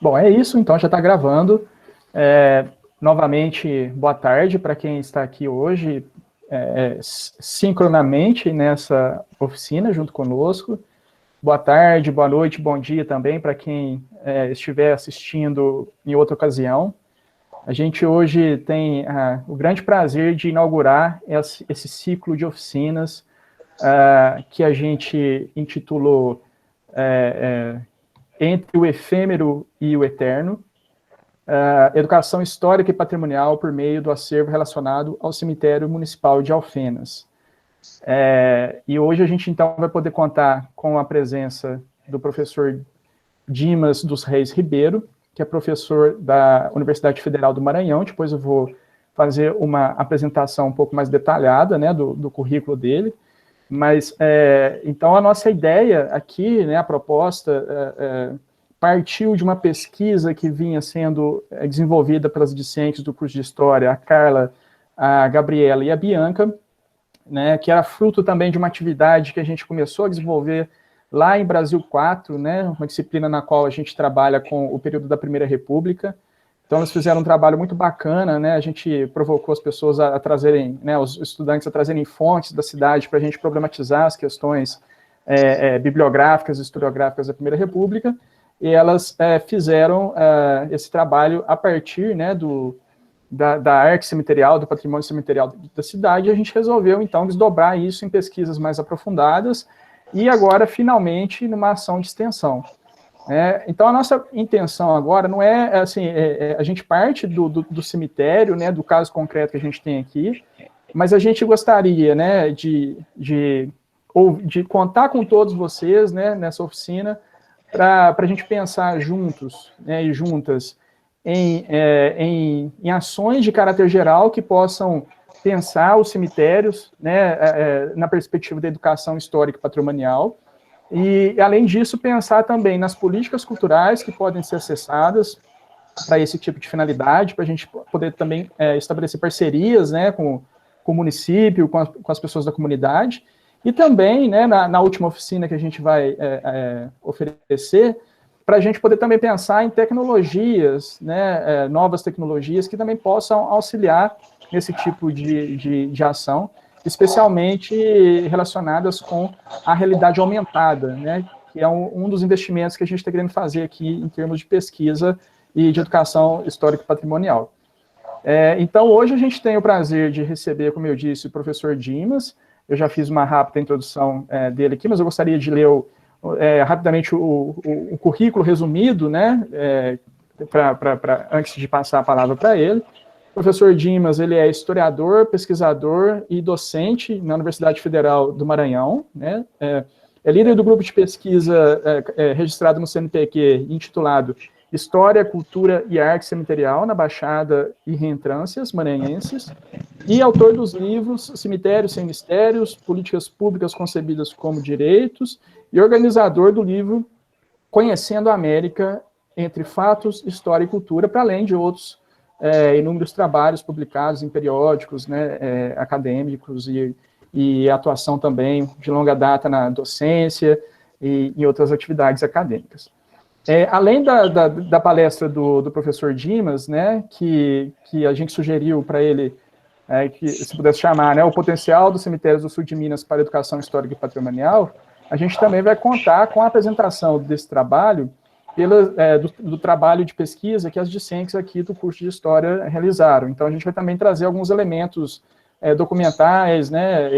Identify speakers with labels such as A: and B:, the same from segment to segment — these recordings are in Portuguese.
A: Bom, é isso, então já está gravando. Novamente, boa tarde para quem está aqui hoje, sincronamente nessa oficina junto conosco. Boa tarde, boa noite, bom dia também para quem estiver assistindo em outra ocasião. A gente hoje tem o grande prazer de inaugurar esse ciclo de oficinas que a gente intitulou Entre o Efêmero e o Eterno, Educação Histórica e Patrimonial por meio do acervo relacionado ao Cemitério Municipal de Alfenas. E hoje a gente, então, vai poder contar com a presença do professor Dimas dos Reis Ribeiro, que é professor da Universidade Federal do Maranhão. Depois eu vou fazer uma apresentação um pouco mais detalhada, né, do currículo dele. Mas, então, a nossa ideia aqui, né, a proposta, partiu de uma pesquisa que vinha sendo desenvolvida pelas discentes do curso de História, a Carla, a Gabriela e a Bianca, né, que era fruto também de uma atividade que a gente começou a desenvolver lá em Brasil 4, né, uma disciplina na qual a gente trabalha com o período da Primeira República. Então, eles fizeram um trabalho muito bacana, né, a gente provocou as pessoas a trazerem, né, os estudantes a trazerem fontes da cidade para a gente problematizar as questões bibliográficas e historiográficas da Primeira República, e elas fizeram esse trabalho a partir, né, da arte cemiterial, do patrimônio cemiterial da cidade, e a gente resolveu, então, desdobrar isso em pesquisas mais aprofundadas, e agora, finalmente, numa ação de extensão. Então, a nossa intenção agora não é, assim, a gente parte do cemitério, né, do caso concreto que a gente tem aqui, mas a gente gostaria, né, de contar com todos vocês, né, nessa oficina, para a gente pensar juntos, né, e juntas em ações de caráter geral que possam pensar os cemitérios, né, na perspectiva da educação histórica e patrimonial, e, além disso, pensar também nas políticas culturais que podem ser acessadas para esse tipo de finalidade, para a gente poder também estabelecer parcerias, né, com o município, com as pessoas da comunidade, e também, né, na última oficina que a gente vai oferecer, para a gente poder também pensar em tecnologias, né, novas tecnologias que também possam auxiliar nesse tipo de ação, especialmente relacionadas com a realidade aumentada, né, que é um dos investimentos que a gente está querendo fazer aqui em termos de pesquisa e de educação histórica e patrimonial. Então, hoje a gente tem o prazer de receber, como eu disse, o professor Dimas. Eu já fiz uma rápida introdução dele aqui, mas eu gostaria de ler rapidamente o currículo resumido, né, antes de passar a palavra para ele. O professor Dimas, ele é historiador, pesquisador e docente na Universidade Federal do Maranhão, né, é líder do grupo de pesquisa registrado no CNPq, intitulado História, Cultura e Arte Cemiterial na Baixada e Reentrâncias Maranhenses, e autor dos livros Cemitérios Sem Mistérios, Políticas Públicas Concebidas como Direitos, e organizador do livro Conhecendo a América entre Fatos, História e Cultura, para além de outros inúmeros trabalhos publicados em periódicos, né, acadêmicos e atuação também de longa data na docência e em outras atividades acadêmicas. Além da palestra do professor Dimas, né, que a gente sugeriu para ele, que se pudesse chamar, né, o potencial dos cemitérios do sul de Minas para a educação histórica e patrimonial, a gente também vai contar com a apresentação desse trabalho, do trabalho de pesquisa que as discentes aqui do curso de História realizaram. Então, a gente vai também trazer alguns elementos documentais, né,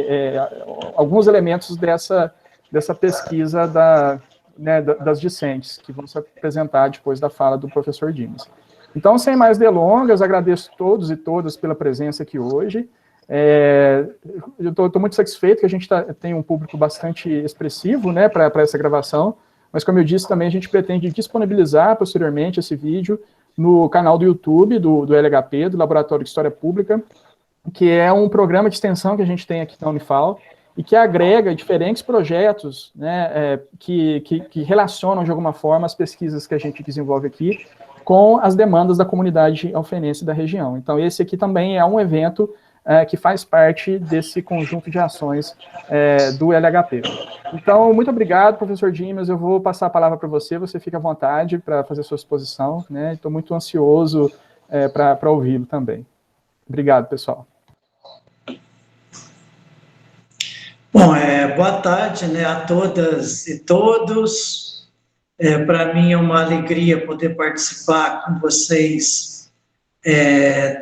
A: alguns elementos dessa pesquisa das discentes, que vão se apresentar depois da fala do professor Dimas. Então, sem mais delongas, agradeço a todos e todas pela presença aqui hoje. Eu estou muito satisfeito que a gente tem um público bastante expressivo, né, para essa gravação, mas, como eu disse, também a gente pretende disponibilizar posteriormente esse vídeo no canal do YouTube do LHP, do Laboratório de História Pública, que é um programa de extensão que a gente tem aqui na Unifal, e que agrega diferentes projetos, né, que relacionam, de alguma forma, as pesquisas que a gente desenvolve aqui com as demandas da comunidade alfenense da região. Então, esse aqui também é um evento que faz parte desse conjunto de ações do LHP. Então, muito obrigado, professor Dimas, eu vou passar a palavra para você, você fica à vontade para fazer sua exposição, né? Estou muito ansioso para ouvi-lo também. Obrigado, pessoal.
B: Bom, boa tarde, né, a todas e todos. Para mim é uma alegria poder participar com vocês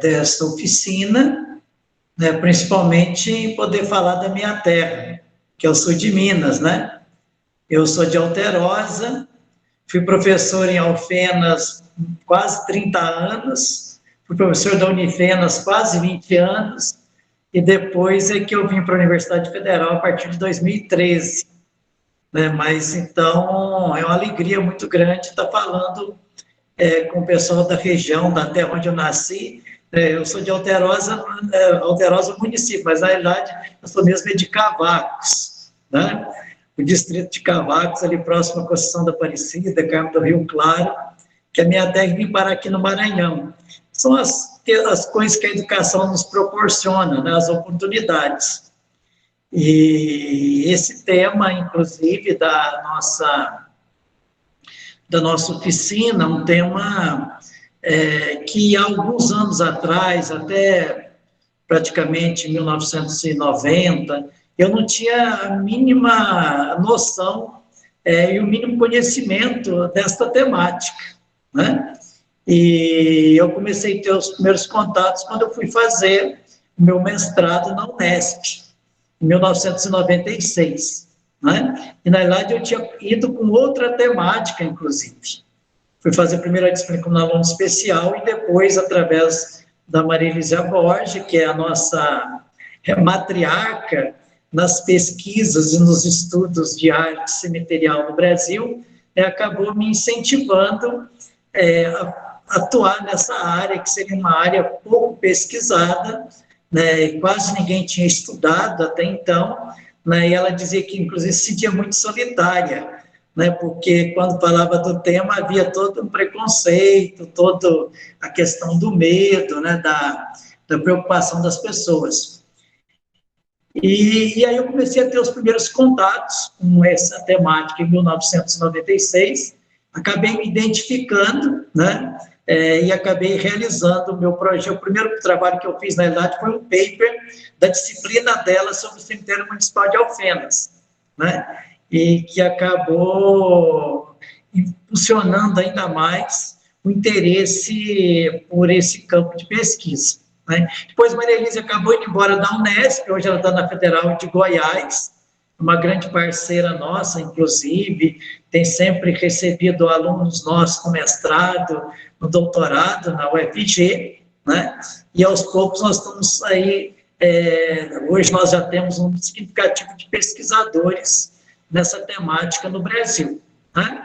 B: desta oficina, né, principalmente em poder falar da minha terra, que eu sou de Minas, né? Eu sou de Alterosa, fui professor em Alfenas quase 30 anos, fui professor da Unifenas quase 20 anos, e depois é que eu vim para a Universidade Federal a partir de 2013. Né? Mas, então, é uma alegria muito grande estar falando com o pessoal da região, da terra onde eu nasci. Eu sou de Alterosa, Alterosa município, mas, na realidade, eu sou mesmo de Cavacos, né? O distrito de Cavacos, ali próximo à Conceição da Aparecida, Carmo do Rio Claro, que é a minha terra, e vim parar aqui no Maranhão. São as coisas que a educação nos proporciona, né, as oportunidades. E esse tema, inclusive, da nossa oficina, um tema que há alguns anos atrás, até praticamente 1990, eu não tinha a mínima noção e o mínimo conhecimento desta temática, né? E eu comecei a ter os primeiros contatos quando eu fui fazer o meu mestrado na Unesp, em 1996, né? E, na verdade, eu tinha ido com outra temática, inclusive. Fui fazer primeiro a disciplina como aluno especial e depois, através da Maria Elisa Borges, que é a nossa matriarca nas pesquisas e nos estudos de arte cemiterial no Brasil, acabou me incentivando a atuar nessa área, que seria uma área pouco pesquisada, né, quase ninguém tinha estudado até então, né, e ela dizia que, inclusive, se sentia muito solitária, né, porque quando falava do tema havia todo um preconceito, toda a questão do medo, né, da preocupação das pessoas. E aí eu comecei a ter os primeiros contatos com essa temática em 1996, acabei me identificando, né, e acabei realizando o meu projeto. O primeiro trabalho que eu fiz, na verdade, foi um paper da disciplina dela sobre o cemitério municipal de Alfenas, né, e que acabou impulsionando ainda mais o interesse por esse campo de pesquisa. Né? Depois, Maria Elisa acabou indo embora da Unesp, hoje ela está na Federal de Goiás, uma grande parceira nossa, inclusive, tem sempre recebido alunos nossos no mestrado, no doutorado, na UFG, né? E aos poucos nós estamos aí, hoje nós já temos um significativo de pesquisadores nessa temática no Brasil. Né?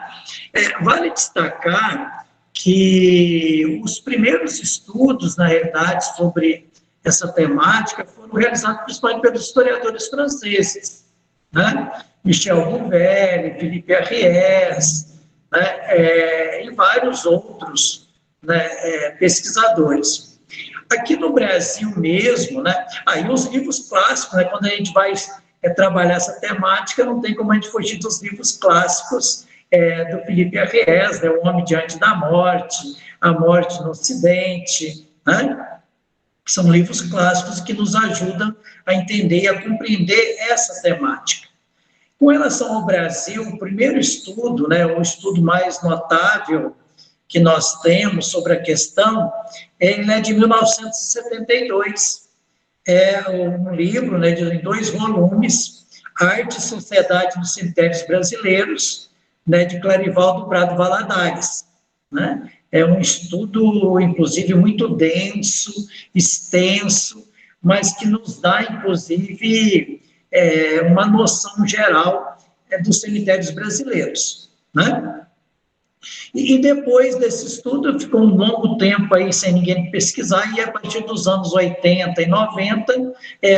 B: Vale destacar que os primeiros estudos, na realidade, sobre essa temática foram realizados principalmente pelos historiadores franceses, né? Michel Bouvet, Philippe Arriès, né? E vários outros, né, pesquisadores. Aqui no Brasil mesmo, né, aí os livros clássicos, né, quando a gente vai trabalhar essa temática, não tem como a gente fugir dos livros clássicos do Philippe Arriès, né, O Homem Diante da Morte, A Morte no Ocidente, né? São livros clássicos que nos ajudam a entender e a compreender essa temática. Com relação ao Brasil, o primeiro estudo, né, o estudo mais notável que nós temos sobre a questão, ele é de 1972. É um livro, né, em 2 volumes, Arte e Sociedade nos Cemitérios Brasileiros, né, de Clarivaldo Prado Valadares, né? É um estudo, inclusive, muito denso, extenso, mas que nos dá, inclusive, uma noção geral dos cemitérios brasileiros, né? E depois desse estudo, ficou um longo tempo aí sem ninguém pesquisar, e a partir dos anos 80 e 90,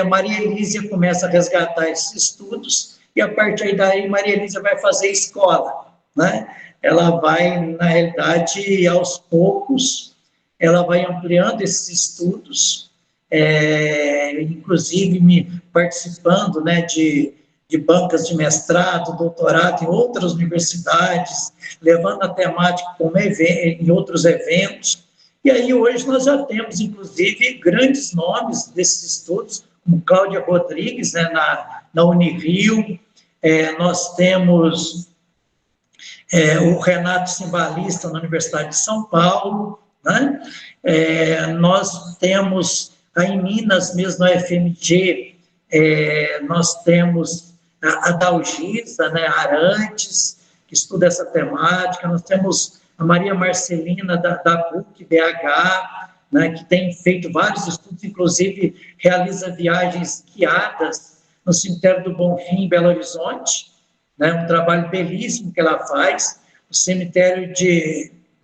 B: Maria Elisa começa a resgatar esses estudos, e a partir daí Maria Elisa vai fazer escola, né? Ela vai, na realidade, aos poucos, ela vai ampliando esses estudos, inclusive me participando, né, de bancas de mestrado, doutorado em outras universidades, levando a temática como em outros eventos. E aí hoje nós já temos, inclusive, grandes nomes desses estudos, como Cláudia Rodrigues, né, na Unirio, nós temos o Renato Cimbalista na Universidade de São Paulo, né? Nós temos aí em Minas, mesmo na UFMG, nós temos a Dalgisa, né, Arantes, que estuda essa temática, nós temos a Maria Marcelina da PUC-BH, né, que tem feito vários estudos, inclusive realiza viagens guiadas no cemitério do Bonfim, em Belo Horizonte, né, um trabalho belíssimo que ela faz. O cemitério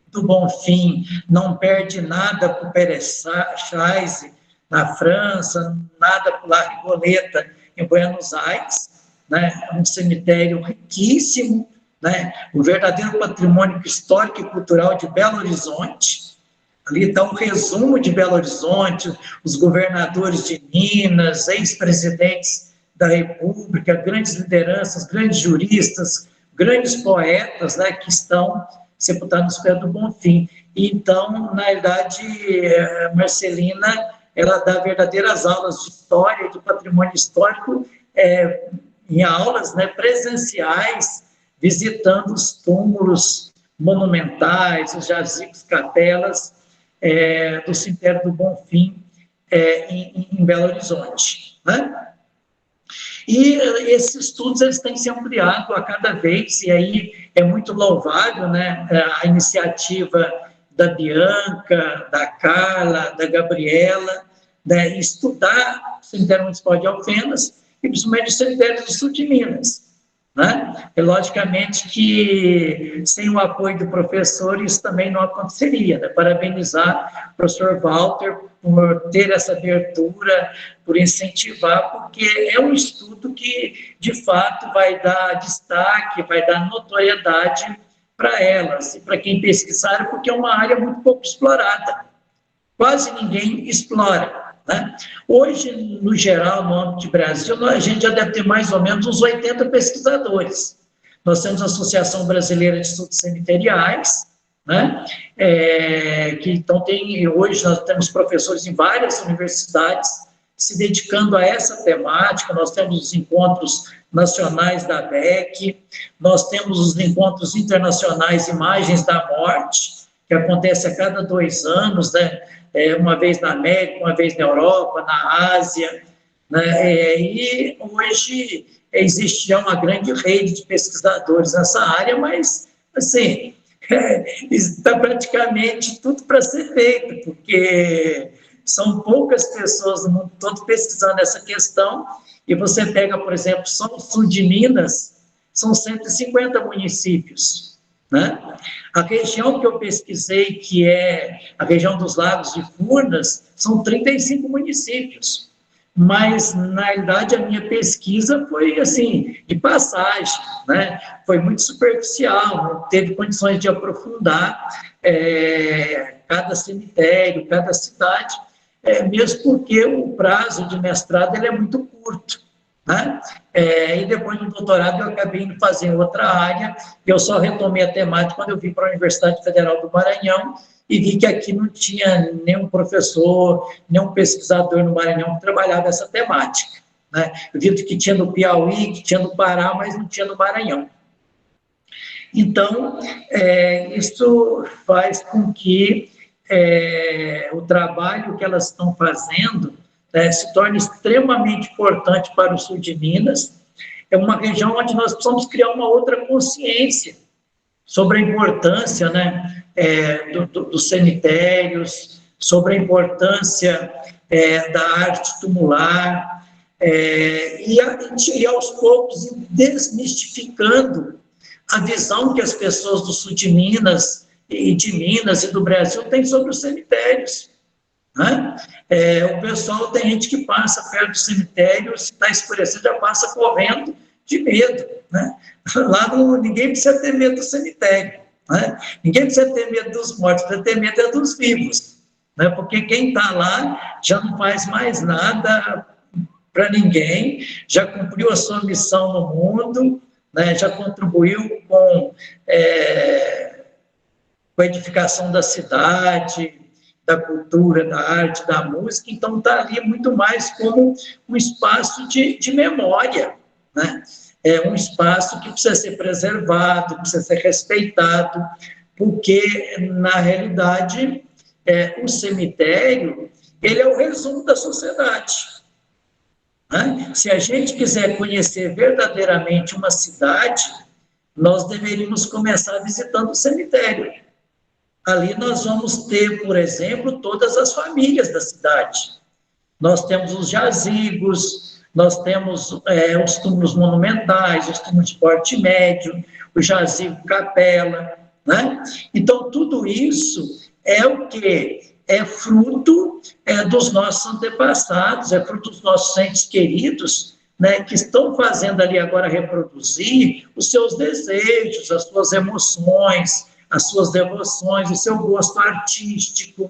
B: do Bonfim não perde nada para o Père-Lachaise, na França, nada para La Rigoleta, em Buenos Aires, né, um cemitério riquíssimo, né, um verdadeiro patrimônio histórico e cultural de Belo Horizonte. Ali está um resumo de Belo Horizonte, os governadores de Minas, ex-presidentes da República, grandes lideranças, grandes juristas, grandes poetas, né, que estão sepultados no cemitério do Bonfim. Então, na verdade, Marcelina, ela dá verdadeiras aulas de história, de patrimônio histórico, em aulas, né, presenciais, visitando os túmulos monumentais, os jazigos, capelas do cemitério do Bonfim, em Belo Horizonte, né? E esses estudos eles têm se ampliado a cada vez, e aí é muito louvável, né, a iniciativa da Bianca, da Carla, da Gabriela, né, estudar o cemitério municipal de Alfenas, e principalmente o cemitério do sul de Minas, né? Logicamente que sem o apoio do professor isso também não aconteceria, né? Parabenizar o professor Walter por ter essa abertura, por incentivar, porque é um estudo que, de fato, vai dar destaque, vai dar notoriedade para elas e para quem pesquisar, porque é uma área muito pouco explorada. Quase ninguém explora, né? Hoje, no geral, no âmbito de Brasil, a gente já deve ter mais ou menos uns 80 pesquisadores. Nós temos a Associação Brasileira de Estudos Cemiteriais, né? Então, hoje nós temos professores em várias universidades se dedicando a essa temática. Nós temos os encontros nacionais da ABEC, nós temos os encontros internacionais Imagens da Morte, que acontece a cada 2 anos, né? Uma vez na América, uma vez na Europa, na Ásia, né? E hoje existe já uma grande rede de pesquisadores nessa área, mas, assim, está praticamente tudo para ser feito, porque são poucas pessoas no mundo todo pesquisando essa questão, e você pega, por exemplo, só no sul de Minas, são 150 municípios, né? A região que eu pesquisei, que é a região dos Lagos de Furnas, são 35 municípios. Mas, na realidade, a minha pesquisa foi, assim, de passagem, né? Foi muito superficial, não teve condições de aprofundar cada cemitério, cada cidade, mesmo porque o prazo de mestrado ele é muito curto, né? E depois do doutorado eu acabei indo fazer em outra área, e eu só retomei a temática quando eu vim para a Universidade Federal do Maranhão e vi que aqui não tinha nenhum professor, nenhum pesquisador no Maranhão que trabalhava essa temática, né? Eu vi que tinha no Piauí, que tinha no Pará, mas não tinha no Maranhão. Então, isso faz com que o trabalho que elas estão fazendo se torne extremamente importante para o sul de Minas. É uma região onde nós precisamos criar uma outra consciência sobre a importância, né, dos cemitérios, sobre a importância da arte tumular, e aos poucos desmistificando a visão que as pessoas do sul de Minas e do Brasil têm sobre os cemitérios, né? O pessoal, tem gente que passa perto do cemitério, se está escurecendo, já passa correndo de medo, né? Lá ninguém precisa ter medo do cemitério, né? Ninguém precisa ter medo dos mortos, precisa ter medo dos vivos, né? Porque quem está lá já não faz mais nada para ninguém, já cumpriu a sua missão no mundo, né? Já contribuiu com a edificação da cidade, da cultura, da arte, da música, então está ali muito mais como um espaço de memória, né? É um espaço que precisa ser preservado, precisa ser respeitado, porque, na realidade, o cemitério, ele é o resumo da sociedade, né? Se a gente quiser conhecer verdadeiramente uma cidade, nós deveríamos começar visitando o cemitério. Ali nós vamos ter, por exemplo, todas as famílias da cidade. Nós temos os jazigos, nós temos os túmulos monumentais, os túmulos de porte médio, o jazigo capela, né? Então, tudo isso é o quê? É fruto dos nossos antepassados, é fruto dos nossos entes queridos, né, que estão fazendo ali agora reproduzir os seus desejos, as suas emoções, as suas devoções, o seu gosto artístico,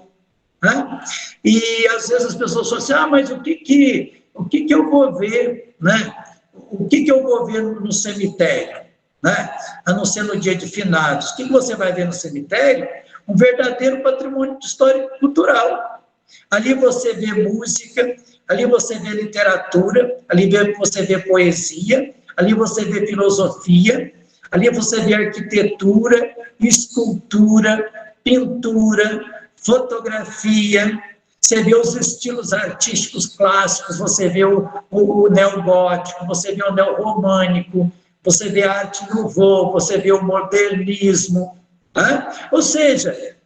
B: né? E às vezes as pessoas falam assim, mas o que eu vou ver, né? O que eu vou ver no cemitério, né? A não ser no dia de finados. O que você vai ver no cemitério? Um verdadeiro patrimônio histórico cultural. Ali você vê música, ali você vê literatura, ali você vê poesia, ali você vê filosofia, ali você vê arquitetura, escultura, pintura, fotografia, você vê os estilos artísticos clássicos, você vê o neogótico, você vê o neorromânico, você vê a arte nouveau, você vê o modernismo, né? Ou seja,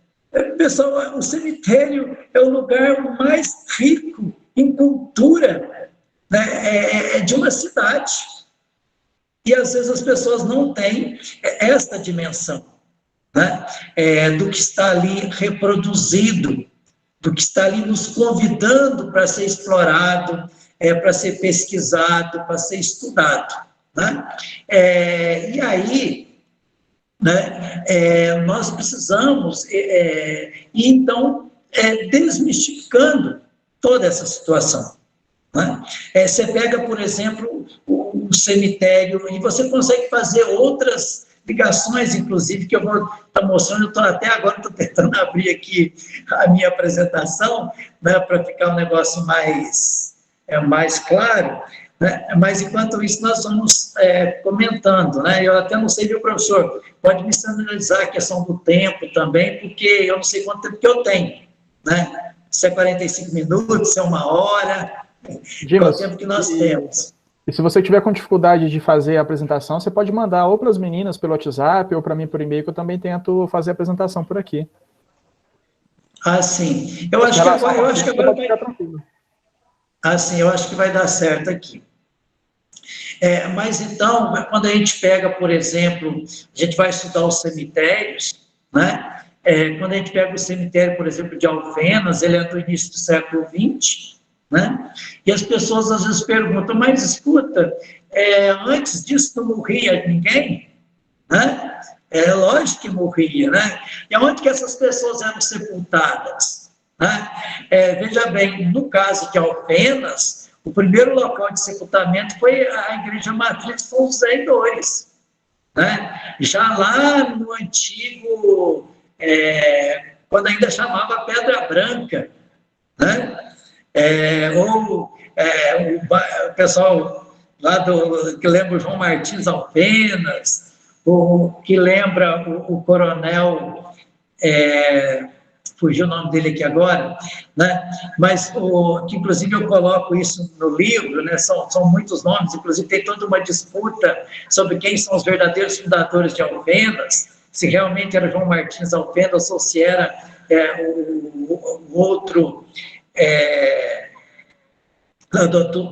B: pessoal, o cemitério é o lugar mais rico em cultura, né, de uma cidade. E às vezes as pessoas não têm esta dimensão, né, do que está ali reproduzido, do que está ali nos convidando para ser explorado, para ser pesquisado, para ser estudado, né? E aí, né, nós precisamos ir, então, desmistificando toda essa situação, né? Você pega, por exemplo, o cemitério, e você consegue fazer outras ligações, inclusive, que eu vou estar mostrando. Até agora estou tentando abrir aqui a minha apresentação, né, para ficar um negócio mais claro, né? Mas, enquanto isso, nós vamos comentando, né? Eu até não sei, viu, professor, pode me sinalizar a questão do tempo também, porque eu não sei quanto tempo que eu tenho, né? Se é 45 minutos, se é 1 hora, qual é o tempo que nós temos.
A: E se você tiver com dificuldade de fazer a apresentação, você pode mandar ou para as meninas pelo WhatsApp ou para mim por e-mail, que eu também tento fazer a apresentação por aqui.
B: Ah, sim. Eu acho que agora vai dar certo aqui. Mas então, quando a gente pega, por exemplo, a gente vai estudar os cemitérios, né? Quando a gente pega o cemitério, por exemplo, de Alfenas, ele é do início do século XX, né? E as pessoas às vezes perguntam, mas escuta, antes disso não morria ninguém? Né? Lógico que morria, né? E onde que essas pessoas eram sepultadas? Né? Veja bem, no caso de Alfenas, o primeiro local de sepultamento foi a igreja matriz de São José e Dores, né? Já lá no antigo, quando ainda chamava Pedra Branca, né? O pessoal lá que lembra o João Martins Alfenas, que lembra o coronel, fugiu o nome dele aqui agora, né? Mas que inclusive eu coloco isso no livro, né? São muitos nomes, inclusive tem toda uma disputa sobre quem são os verdadeiros fundadores de Alfenas, se realmente era João Martins Alfenas ou se era o outro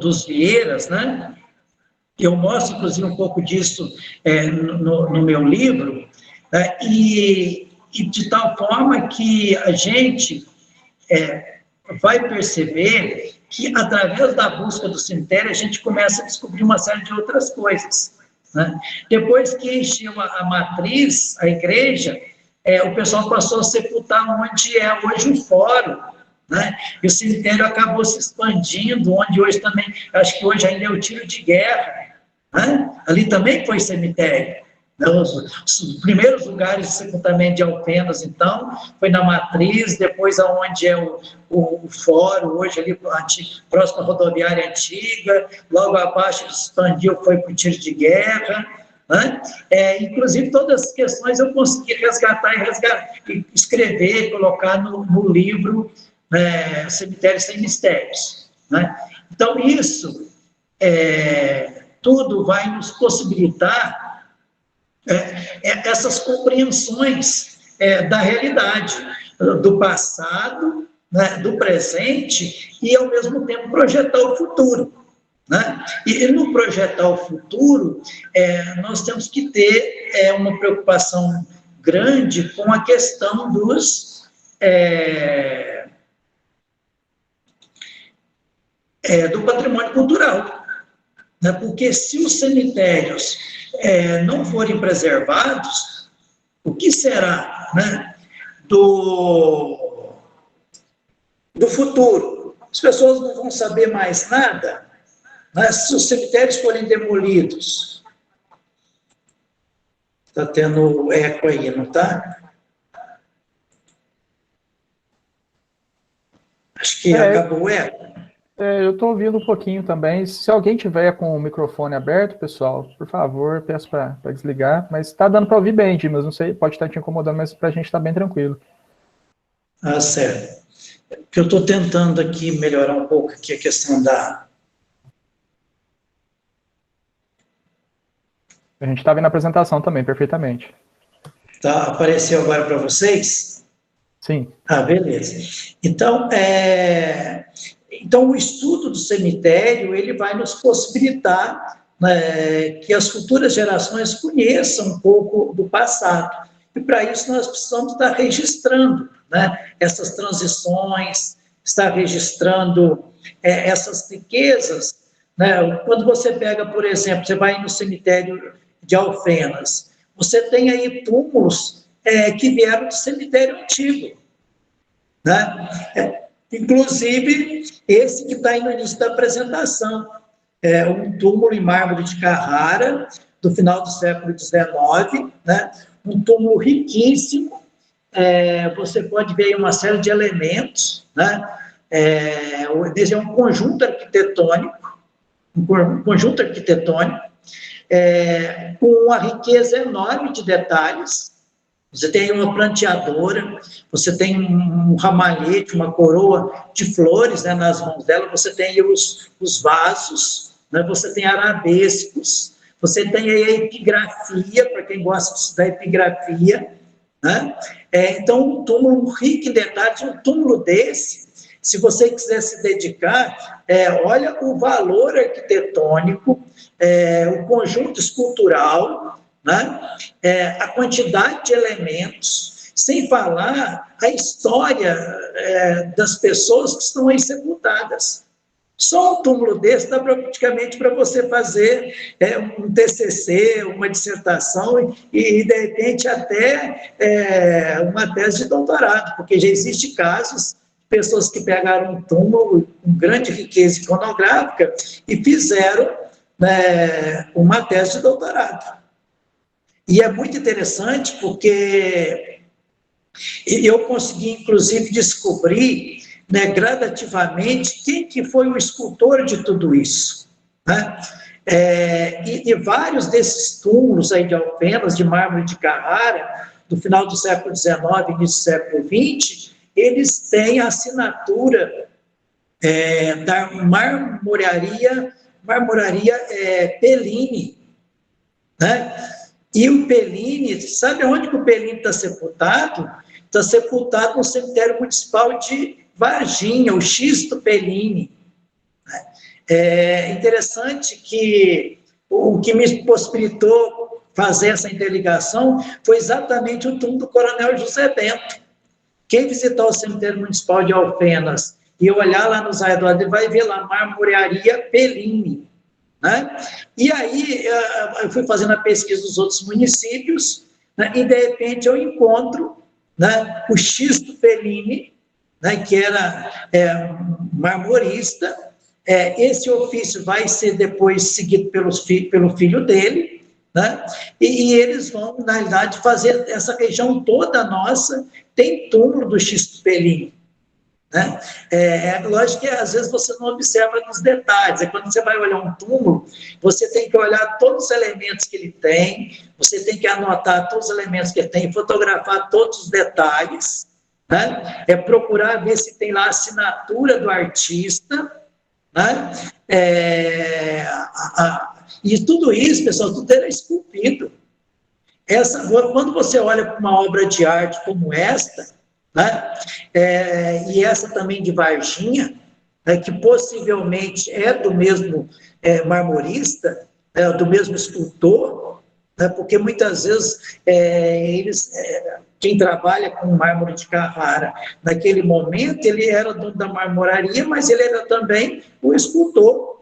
B: dos Vieiras, né? Eu mostro, inclusive, um pouco disso no meu livro, né? E de tal forma que a gente vai perceber que, através da busca do cemitério, a gente começa a descobrir uma série de outras coisas, né? Depois que encheu a matriz, a igreja, o pessoal passou a sepultar onde é hoje o fórum, né? E o cemitério acabou se expandindo, onde hoje também, acho que hoje ainda é o tiro de guerra, né? Ali também foi cemitério. Os primeiros lugares de sepultamento de Alfenas, então, foi na Matriz, depois aonde é o fórum, hoje ali próximo à rodoviária antiga, logo abaixo expandiu, foi para o tiro de guerra, né? Inclusive, todas as questões eu consegui resgatar e escrever, colocar no livro Cemitério Sem Mistérios, né? Então, isso tudo vai nos possibilitar essas compreensões da realidade, do passado, né, do presente, e, ao mesmo tempo, projetar o futuro. Né? E no projetar o futuro, nós temos que ter uma preocupação grande com a questão do patrimônio cultural. Né? Porque se os cemitérios não forem preservados, o que será, né, do futuro? As pessoas não vão saber mais nada, né, se os cemitérios forem demolidos. Está tendo eco aí, não está? Acho que acabou o eco.
A: Eu estou ouvindo um pouquinho também. Se alguém tiver com o microfone aberto, pessoal, por favor, peço para desligar. Mas está dando para ouvir bem, Dimas. Não sei, pode estar te incomodando, mas para a gente está bem tranquilo.
B: Ah, certo. Porque eu estou tentando aqui melhorar um pouco aqui a questão da...
A: A gente está vendo a apresentação também, perfeitamente.
B: Tá, apareceu agora para vocês?
A: Sim.
B: Ah, beleza. Então, o estudo do cemitério, ele vai nos possibilitar, né, que as futuras gerações conheçam um pouco do passado. E, para isso, nós precisamos estar registrando, né, essas transições, estar registrando essas riquezas. Né? Quando você pega, por exemplo, você vai no cemitério de Alfenas, você tem aí túmulos que vieram do cemitério antigo. Né? Inclusive, esse que está aí no início da apresentação, um túmulo em mármore de Carrara, do final do século XIX, né? Um túmulo riquíssimo, você pode ver aí uma série de elementos, né? Esse é um conjunto arquitetônico, com uma riqueza enorme de detalhes. Você tem uma planteadora, você tem um ramalhete, uma coroa de flores, né, nas mãos dela, você tem os vasos, né, você tem arabescos, você tem aí a epigrafia, para quem gosta de estudar epigrafia, né? Então, um túmulo rico em detalhes, um túmulo desse, se você quiser se dedicar, olha o valor arquitetônico, o conjunto escultural, né? A quantidade de elementos, sem falar a história das pessoas que estão aí sepultadas. Só um túmulo desse dá praticamente para você fazer um TCC, uma dissertação e, de repente, até uma tese de doutorado, porque já existem casos de pessoas que pegaram um túmulo com grande riqueza iconográfica e fizeram, né, uma tese de doutorado. E é muito interessante porque eu consegui, inclusive, descobrir, né, gradativamente quem que foi o escultor de tudo isso. Né? E vários desses túmulos aí de Alfenas, de mármore de Carrara, do final do século XIX, início do século XX, eles têm a assinatura da marmoraria Pellini. Né? E o Pellini, sabe onde que o Pellini está sepultado? Está sepultado no cemitério municipal de Varginha, o Xisto Pellini. É interessante que o que me possibilitou fazer essa interligação foi exatamente o túmulo do Coronel José Bento. Quem visitar o cemitério municipal de Alfenas e olhar lá nos arredores, vai ver lá Marmoraria Pellini. Né? E aí eu fui fazendo a pesquisa dos outros municípios, né? E de repente eu encontro, né, o Xisto Pellini, né, que era marmorista. Esse ofício vai ser depois seguido pelo filho dele, né? E eles vão, na realidade, fazer essa região toda nossa, tem túmulo do Xisto Pelim, né? Lógico que às vezes você não observa nos detalhes, quando você vai olhar um túmulo, você tem que olhar todos os elementos que ele tem, você tem que anotar todos os elementos que ele tem, fotografar todos os detalhes, né? Procurar ver se tem lá a assinatura do artista, né? E tudo isso, pessoal, tudo era esculpido. Quando você olha para uma obra de arte como esta, né? E essa também de Varginha, né, que possivelmente é do mesmo marmorista, do mesmo escultor, né, porque muitas vezes quem trabalha com mármore de Carrara, naquele momento, ele era dono da marmoraria, mas ele era também o escultor.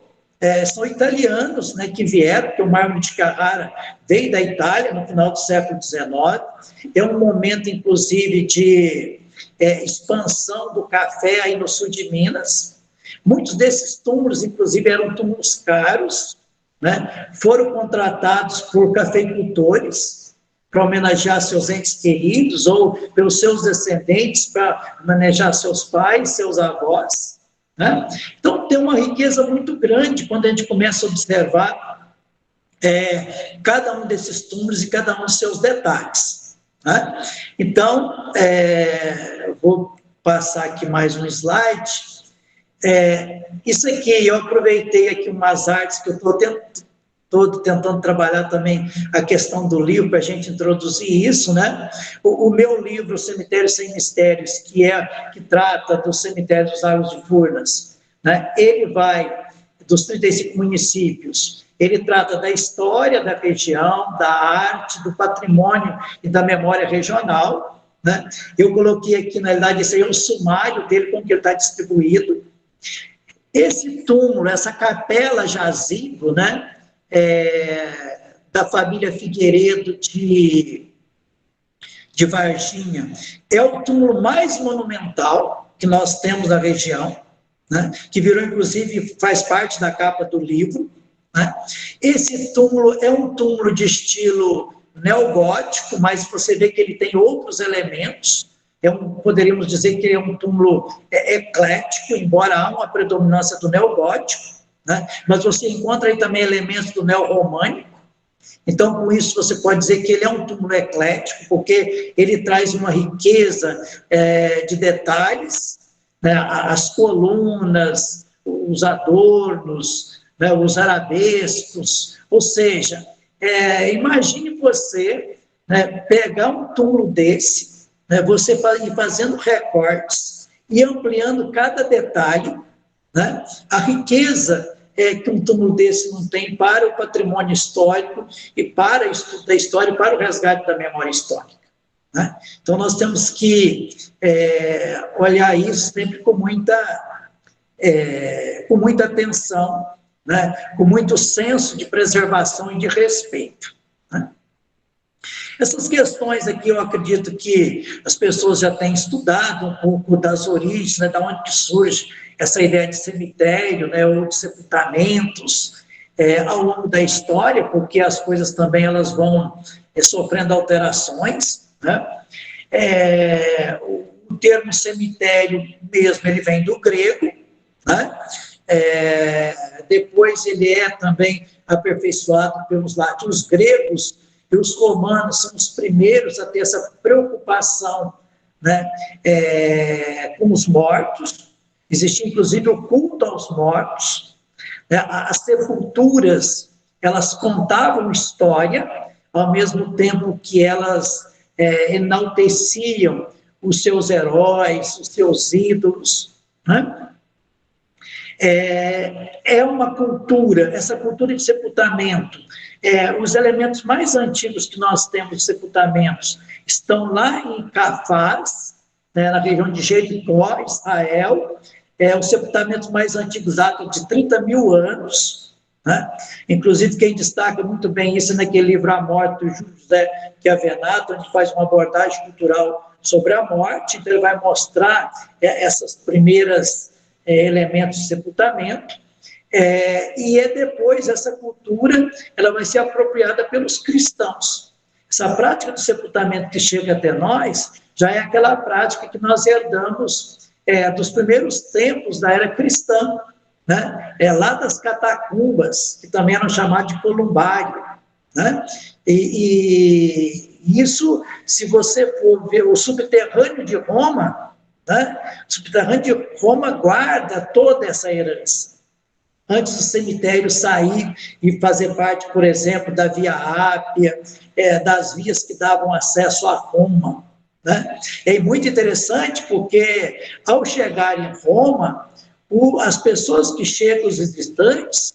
B: São italianos, né, que vieram, porque o mármore de Carrara veio da Itália no final do século XIX, é um momento, inclusive, de expansão do café aí no sul de Minas. Muitos desses túmulos, inclusive, eram túmulos caros, né, foram contratados por cafeicultores, para homenagear seus entes queridos, ou pelos seus descendentes, para homenagear seus pais, seus avós, né? Então, tem uma riqueza muito grande quando a gente começa a observar cada um desses túmulos e cada um dos seus detalhes, né? Então, vou passar aqui mais um slide. Isso aqui, eu aproveitei aqui umas artes que eu estou tentando trabalhar também a questão do livro, para a gente introduzir isso, né? O meu livro, Cemitério Sem Mistérios, que trata do cemitério dos Lagos de Furnas, né? Ele vai dos 35 municípios, ele trata da história da região, da arte, do patrimônio e da memória regional, né? Eu coloquei aqui, na realidade, esse aí é o sumário dele, como que ele está distribuído. Esse túmulo, essa capela jazigo, né? Da família Figueiredo de Varginha, é o túmulo mais monumental que nós temos na região, né? Que virou, inclusive, faz parte da capa do livro, né? Esse túmulo é um túmulo de neogótico, mas você vê que ele tem outros elementos. Poderíamos dizer que é um túmulo eclético, embora há uma predominância do neogótico, né? Mas você encontra aí também elementos do neo-românico. Então, com isso, você pode dizer que ele é um túmulo eclético, porque ele traz uma riqueza de detalhes, né? As colunas, os adornos, né? Os arabescos, ou seja, imagine você, né, pegar um túmulo desse, né, você ir fazendo recortes e ampliando cada detalhe, né? A riqueza que um túmulo desse não tem para o patrimônio histórico e para o estudo da história e para o resgate da memória histórica, né? Então, nós temos que olhar isso sempre com muita atenção, né? Com muito senso de preservação e de respeito, né? Essas questões aqui, eu acredito que as pessoas já têm estudado um pouco das origens, né, da onde que surge essa ideia de cemitério, né, ou de sepultamentos, ao longo da história, porque as coisas também elas vão sofrendo alterações, né? O termo cemitério mesmo, ele vem do grego, né? Depois ele também aperfeiçoado pelos latinos. Os gregos e os romanos são os primeiros a ter essa preocupação, né, com os mortos. Existia, inclusive, o culto aos mortos, né? As sepulturas, elas contavam história, ao mesmo tempo que elas enalteciam os seus heróis, os seus ídolos, né? Uma cultura, essa cultura de sepultamento. Os elementos mais antigos que nós temos de sepultamentos estão lá em Cafaz, né, na região de Jericó, Israel. Os sepultamentos mais antigos datam de 30 mil anos, né? Inclusive, quem destaca muito bem isso é naquele livro A Morte, do José Chiavenato, onde faz uma abordagem cultural sobre a morte. Então, ele vai mostrar essas primeiras elementos de sepultamento, e depois essa cultura ela vai ser apropriada pelos cristãos. Essa prática do sepultamento que chega até nós já é aquela prática que nós herdamos dos primeiros tempos da era cristã, né? Lá das catacumbas, que também eram chamadas de columbário, né? E isso, se você for ver o subterrâneo de Roma, né? O subterrâneo de Roma guarda toda essa herança. Antes do cemitério sair e fazer parte, por exemplo, da Via Ápia, das vias que davam acesso a Roma, né? É muito interessante porque, ao chegar em Roma, as pessoas que chegam, os visitantes,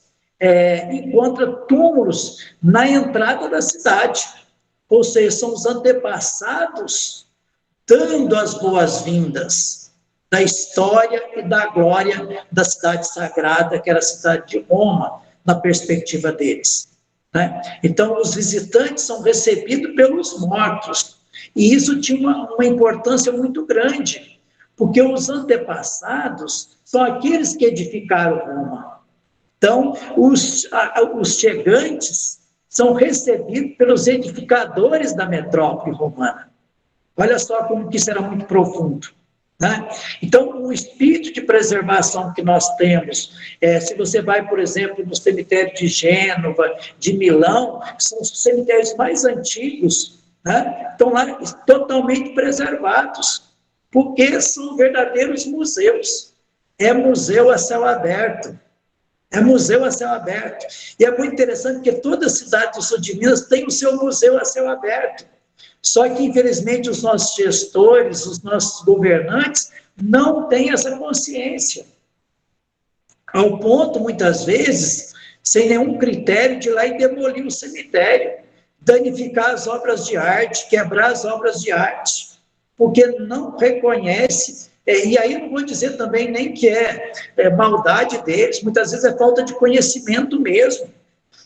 B: encontram túmulos na entrada da cidade, ou seja, são os antepassados dando as boas-vindas da história e da glória da cidade sagrada, que era a cidade de Roma, na perspectiva deles, né? Então, os visitantes são recebidos pelos mortos, e isso tinha uma importância muito grande, porque os antepassados são aqueles que edificaram Roma. Então, os chegantes são recebidos pelos edificadores da metrópole romana. Olha só como que isso era muito profundo, né? Então, o espírito de preservação que nós temos, se você vai, por exemplo, no cemitério de Gênova, de Milão, são os cemitérios mais antigos, né? Estão lá totalmente preservados, porque são verdadeiros museus. É museu a céu aberto. É museu a céu aberto. E é muito interessante porque toda cidade do sul de Minas tem o seu museu a céu aberto. Só que, infelizmente, os nossos gestores, os nossos governantes, não têm essa consciência. Ao ponto, muitas vezes, sem nenhum critério, de ir lá e demolir o cemitério, danificar as obras de arte, quebrar as obras de arte, porque não reconhece. E aí não vou dizer também nem que é maldade deles, muitas vezes é falta de conhecimento mesmo,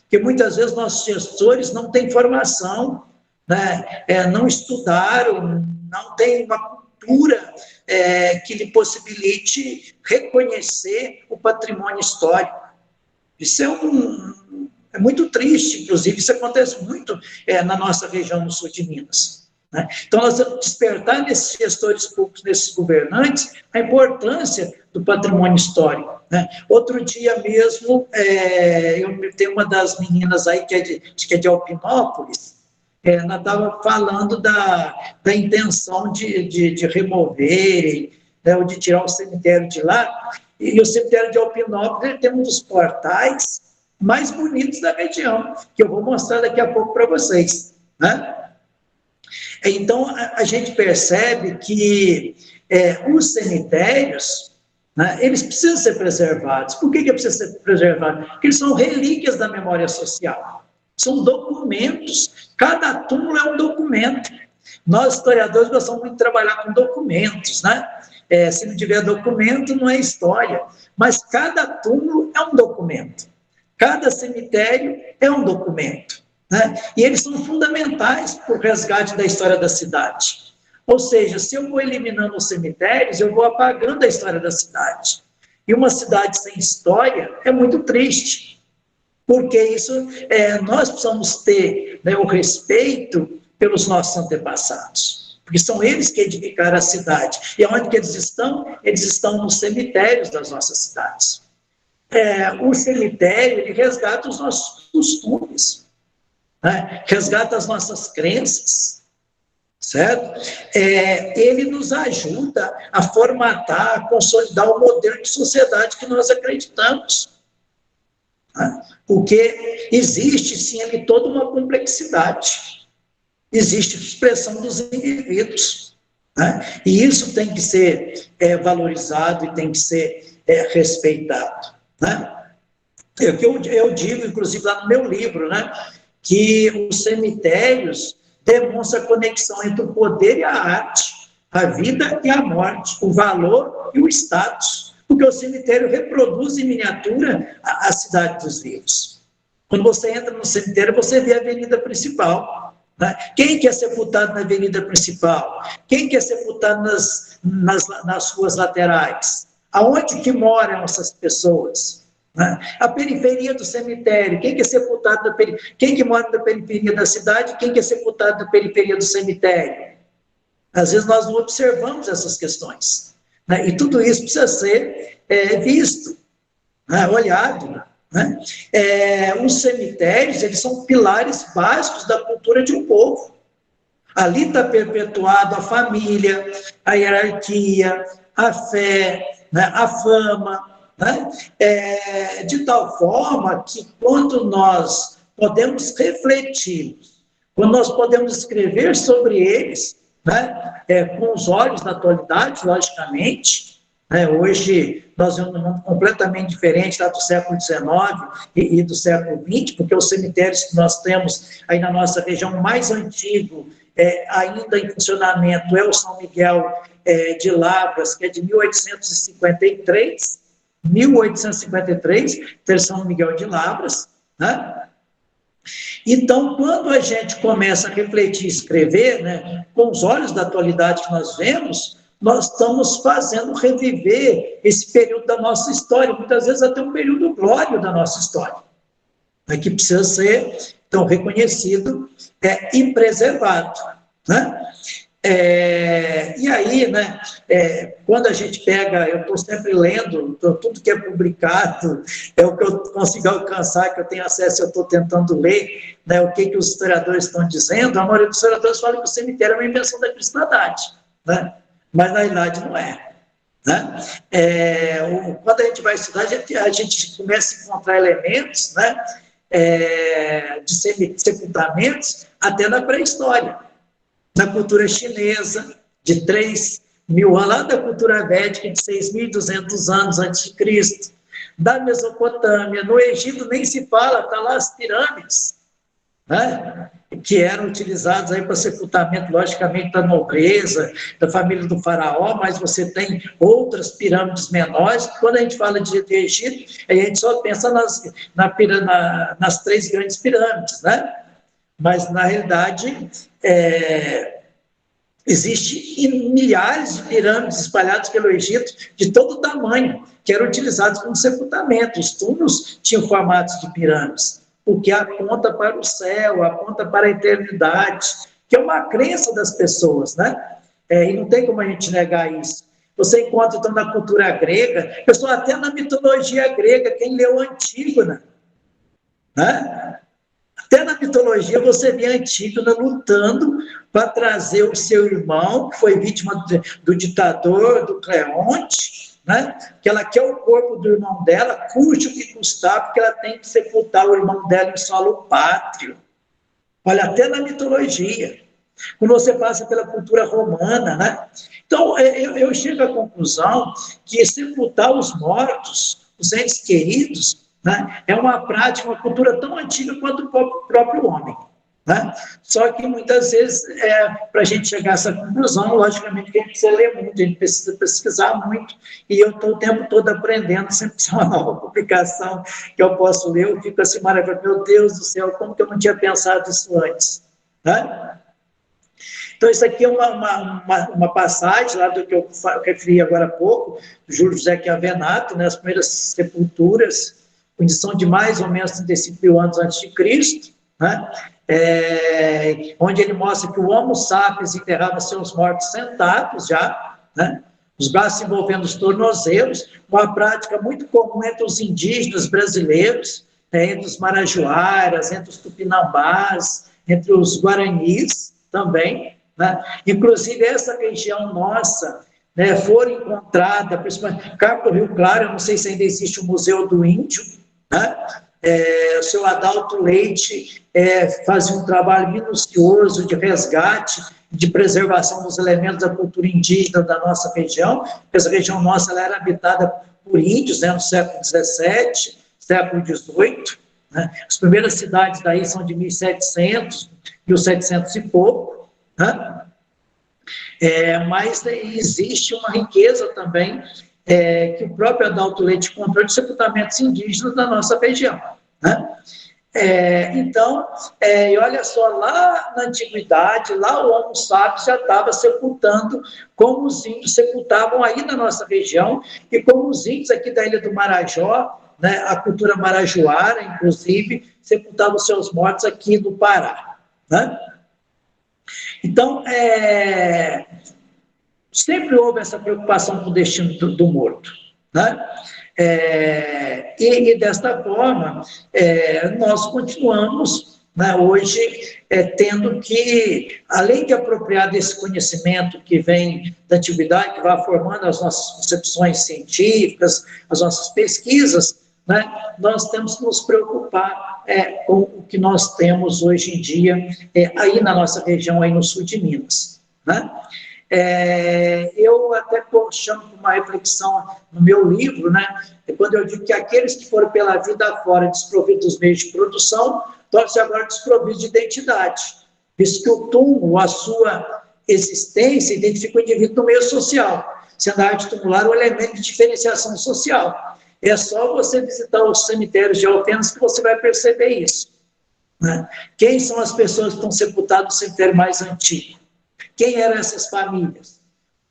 B: porque muitas vezes nossos gestores não têm formação, né? Não estudaram, não têm uma cultura que lhe possibilite reconhecer o patrimônio histórico. Isso é muito triste, inclusive isso acontece muito na nossa região no sul de Minas, né? Então, nós temos que despertar nesses gestores públicos, nesses governantes, a importância do patrimônio histórico, né? Outro dia mesmo, eu tenho uma das meninas aí, que é de Alpinópolis, ela estava falando da intenção de remover, né, ou de tirar o cemitério de lá, e o cemitério de Alpinópolis ele tem um dos portais mais bonitos da região, que eu vou mostrar daqui a pouco para vocês, né? Então, a gente percebe que os cemitérios, né, eles precisam ser preservados. Por que precisam ser preservados? Porque eles são relíquias da memória social. São documentos. Cada túmulo é um documento. Nós, historiadores, gostamos muito de trabalhar com documentos, né? Se não tiver documento, não é história. Mas cada túmulo é um documento. Cada cemitério é um documento, né? E eles são fundamentais para o resgate da história da cidade. Ou seja, se eu vou eliminando os cemitérios, eu vou apagando a história da cidade. E uma cidade sem história é muito triste, porque isso, nós precisamos ter, né, o respeito pelos nossos antepassados, porque são eles que edificaram a cidade. E onde que eles estão? Eles estão nos cemitérios das nossas cidades. O cemitério, ele resgata os nossos costumes, né? Resgata as nossas crenças, certo? Ele nos ajuda a formatar, a consolidar o modelo de sociedade que nós acreditamos, né? Porque existe, sim, ali toda uma complexidade, existe expressão dos indivíduos, né? E isso tem que ser valorizado e tem que ser respeitado, né? Eu digo, inclusive, lá no meu livro, né, que os cemitérios demonstram a conexão entre o poder e a arte, a vida e a morte, o valor e o status, porque o cemitério reproduz em miniatura a cidade dos vivos. Quando você entra no cemitério, você vê a avenida principal. Né? Quem que é sepultado na avenida principal? Quem que é sepultado nas ruas laterais? Aonde que moram essas pessoas? Né? A periferia do cemitério, quem que é sepultado na periferia? Quem que mora na periferia da cidade? Quem que é sepultado na periferia do cemitério? Às vezes nós não observamos essas questões. Né? E tudo isso precisa ser visto, né? Olhado. Né? Os cemitérios, eles são pilares básicos da cultura de um povo. Ali está perpetuado a família, a hierarquia, a fé, né? A fama, né? De tal forma que quando nós podemos refletir, quando nós podemos escrever sobre eles, né? Com os olhos da atualidade, logicamente, né? Hoje nós vemos um mundo completamente diferente lá do século XIX e do século XX, porque os cemitérios que nós temos aí na nossa região mais antigo, ainda em funcionamento, é o São Miguel de Lavras, que é de 1853, São Miguel de Lavras, né? Então, quando a gente começa a refletir e escrever, né, com os olhos da atualidade que nós vemos, nós estamos fazendo reviver esse período da nossa história, muitas vezes até um período glório da nossa história, né, que precisa ser, então, reconhecido e preservado. Né? E aí, né, quando a gente pega, eu estou sempre lendo, tudo que é publicado, é o que eu consigo alcançar, que eu tenho acesso, eu estou tentando ler, né, o que os historiadores estão dizendo. A maioria dos historiadores fala que o cemitério é uma invenção da cristandade, né? Mas na realidade não é. Né? Quando a gente vai estudar, a gente começa a encontrar elementos, né, de sepultamentos até na pré-história. Na cultura chinesa, de 3.000 anos, lá da cultura védica, de 6.200 anos antes de Cristo, da Mesopotâmia, no Egito nem se fala, está lá as pirâmides, né? Que eram utilizadas aí para sepultamento, logicamente, da nobreza, da família do faraó, mas você tem outras pirâmides menores. Quando a gente fala de Egito, a gente só pensa nas 3 grandes pirâmides, né? Mas, na realidade, existem milhares de pirâmides espalhadas pelo Egito, de todo tamanho, que eram utilizados como sepultamento. Os túmulos tinham formatos de pirâmides, porque aponta para o céu, aponta para a eternidade, que é uma crença das pessoas, né? E não tem como a gente negar isso. Você encontra, então, na cultura grega, pessoal, até na mitologia grega, quem leu Antígona, né? Até na mitologia você vê a Antígona lutando para trazer o seu irmão, que foi vítima do ditador, do Creonte, né? Que ela quer o corpo do irmão dela, custe o que custar, porque ela tem que sepultar o irmão dela em solo pátrio. Olha, até na mitologia. Quando você passa pela cultura romana, né? Então, eu chego à conclusão que sepultar os mortos, os entes queridos, né, é uma prática, uma cultura tão antiga quanto o próprio homem. Né? Só que muitas vezes, para a gente chegar a essa conclusão, logicamente que a gente precisa ler muito, a gente precisa pesquisar muito, e eu estou o tempo todo aprendendo, sempre que é uma nova publicação que eu posso ler, eu fico assim maravilhoso, meu Deus do céu, como que eu não tinha pensado isso antes? Né? Então, isso aqui é uma passagem lá do que eu referi agora há pouco, do Júlio José Chiavenato, né, as primeiras sepulturas, condição de mais ou menos 35 mil anos antes de Cristo, né? Onde ele mostra que o Homo sapiens enterrava seus mortos sentados já, né? Os braços envolvendo os tornozelos, uma prática muito comum entre os indígenas brasileiros, né? Entre os marajoaras, entre os tupinambás, entre os guaranis também, né? Inclusive essa região nossa, né, foram encontradas, principalmente Cabo do Rio Claro, eu não sei se ainda existe o Museu do Índio, né? O seu Adalto Leite fazia um trabalho minucioso de resgate, de preservação dos elementos da cultura indígena da nossa região, porque essa região nossa ela era habitada por índios, né, no século XVII, século XVIII, né? As primeiras cidades daí são de 1700, 1700 e pouco, né? Mas existe uma riqueza também que o próprio Adalto Leite encontrou de sepultamentos indígenas da nossa região. Né? Então, e olha só, lá na antiguidade, lá o Homo sapiens já estava sepultando como os índios sepultavam aí na nossa região, e como os índios aqui da Ilha do Marajó, né, a cultura marajoara, inclusive, sepultavam seus mortos aqui no Pará. Né? Então, sempre houve essa preocupação com o destino do morto. Né? E desta forma, nós continuamos, né, hoje, tendo que, além de apropriar desse conhecimento que vem da antiguidade, que vai formando as nossas concepções científicas, as nossas pesquisas, né, nós temos que nos preocupar com o que nós temos hoje em dia aí na nossa região, aí no sul de Minas. Né? Eu até chamo uma reflexão no meu livro, né, quando eu digo que aqueles que foram pela vida fora desprovidos dos meios de produção, tornam-se agora desprovidos de identidade, visto que o túmulo, a sua existência, identifica o indivíduo no meio social, sendo a arte tumular um elemento de diferenciação social. É só você visitar os cemitérios de Alfenas que você vai perceber isso. Né? Quem são as pessoas que estão sepultadas no cemitério mais antigo? Quem eram essas famílias?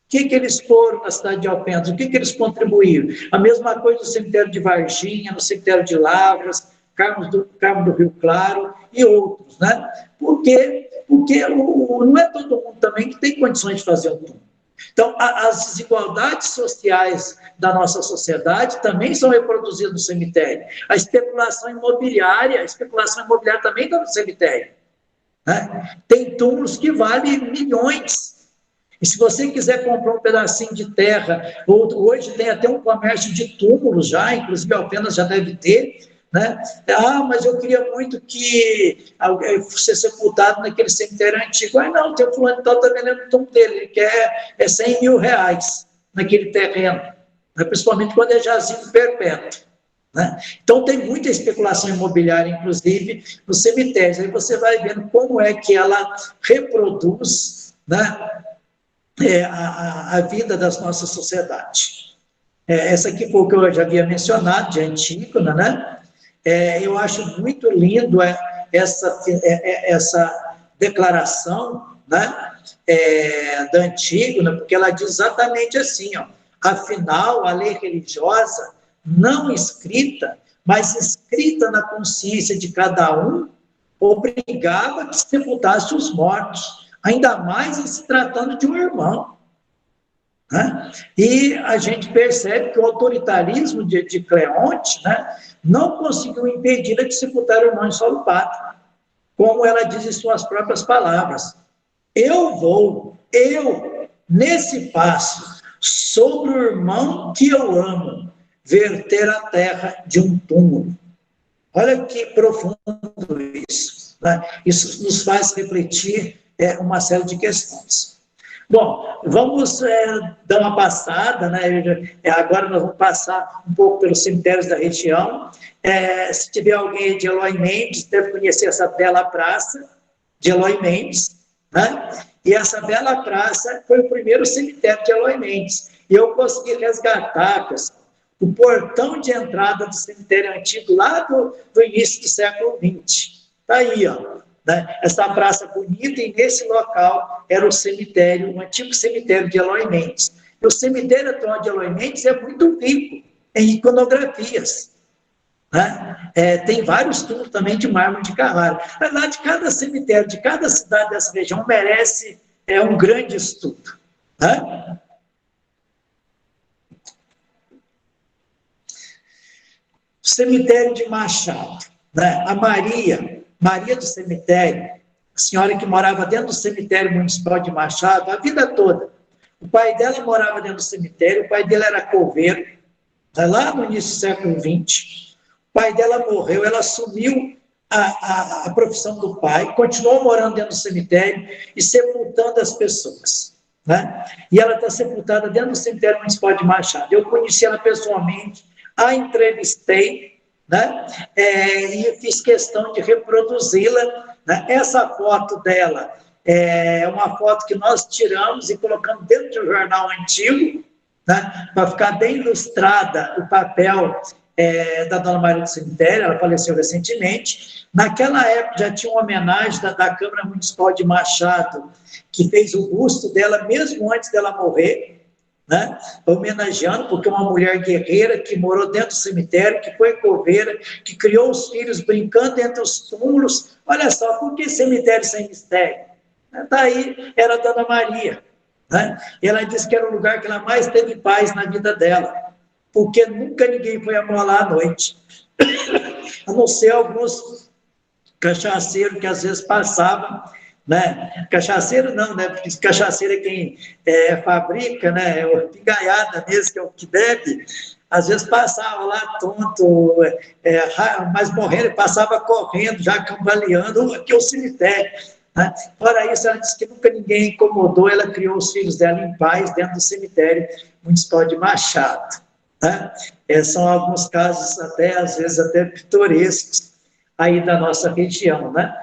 B: O que eles foram na cidade de Alfenas? O que eles contribuíram? A mesma coisa no cemitério de Varginha, no cemitério de Lavras, Carmo do Rio Claro e outros. Né? Porque não é todo mundo também que tem condições de fazer um túmulo. Então, as desigualdades sociais da nossa sociedade também são reproduzidas no cemitério. A especulação imobiliária também está no cemitério. Né? Tem túmulos que valem milhões. E se você quiser comprar um pedacinho de terra, hoje tem até um comércio de túmulos já, inclusive Alfenas já deve ter, né? Mas eu queria muito que fosse sepultado naquele cemitério antigo. Não, tem um fulano que está vendendo o túmulo dele, ele quer 100 mil reais naquele terreno, né? Principalmente quando é jazigo perpétuo. Né? Então, tem muita especulação imobiliária, inclusive, nos cemitérios. Aí você vai vendo como é que ela reproduz, né, a vida das nossas sociedades. Essa aqui foi o que eu já havia mencionado, de Antígona, né? Eu acho muito lindo essa declaração, né, da Antígona, porque ela diz exatamente assim, ó, afinal, a lei religiosa não escrita, mas escrita na consciência de cada um, obrigava que se sepultasse os mortos, ainda mais em se tratando de um irmão. Né? E a gente percebe que o autoritarismo de Cleonte, né, não conseguiu impedi-la de sepultar o irmão em solo pátrio, como ela diz em suas próprias palavras. Eu, nesse passo, sobre o irmão que eu amo, verter a terra de um túmulo. Olha que profundo isso. Né? Isso nos faz refletir uma série de questões. Bom, vamos dar uma passada, né? Agora nós vamos passar um pouco pelos cemitérios da região. Se tiver alguém de Eloy Mendes, deve conhecer essa bela praça de Eloy Mendes, né? E essa bela praça foi o primeiro cemitério de Eloy Mendes. E eu consegui resgatar, pessoal, o portão de entrada do cemitério antigo lá do início do século XX. Está aí, ó. Né? Essa praça bonita, e nesse local era o cemitério, o antigo cemitério de Eloy Mendes. E o cemitério atual de Eloy Mendes é muito rico em iconografias. Né? Tem vários túmulos também de mármore de Carrara. Mas lá de cada cemitério, de cada cidade dessa região, merece um grande estudo. Né? Cemitério de Machado. Né? A Maria do cemitério, a senhora que morava dentro do cemitério municipal de Machado, a vida toda. O pai dela morava dentro do cemitério, o pai dele era coveiro, lá no início do século XX. O pai dela morreu, ela assumiu a profissão do pai, continuou morando dentro do cemitério e sepultando as pessoas. Né? E ela está sepultada dentro do cemitério municipal de Machado. Eu conheci ela pessoalmente, a entrevistei, né? E fiz questão de reproduzi-la. Né? Essa foto dela é uma foto que nós tiramos e colocamos dentro de um jornal antigo, né? Para ficar bem ilustrada o papel da Dona Maria do Cemitério, ela faleceu recentemente. Naquela época já tinha uma homenagem da Câmara Municipal de Machado, que fez o busto dela mesmo antes dela morrer, né? Homenageando, porque uma mulher guerreira que morou dentro do cemitério, que foi coveira, que criou os filhos brincando entre os túmulos. Olha só, por que cemitério sem mistério? Daí era a Dona Maria, né? E ela disse que era o lugar que ela mais teve paz na vida dela, porque nunca ninguém foi amolar à noite, a não ser alguns cachaceiros que às vezes passavam, né? Cachaceiro não, né? Porque cachaceiro é quem fabrica, né? É o pingaiada mesmo, que é o que bebe. Às vezes passava lá tonto, mas morrendo, passava correndo, já cambaleando, aqui é o cemitério, né? Fora isso, ela disse que nunca ninguém incomodou, ela criou os filhos dela em paz dentro do cemitério municipal de Machado, né? São alguns casos até, às vezes, até pitorescos aí da nossa região, né?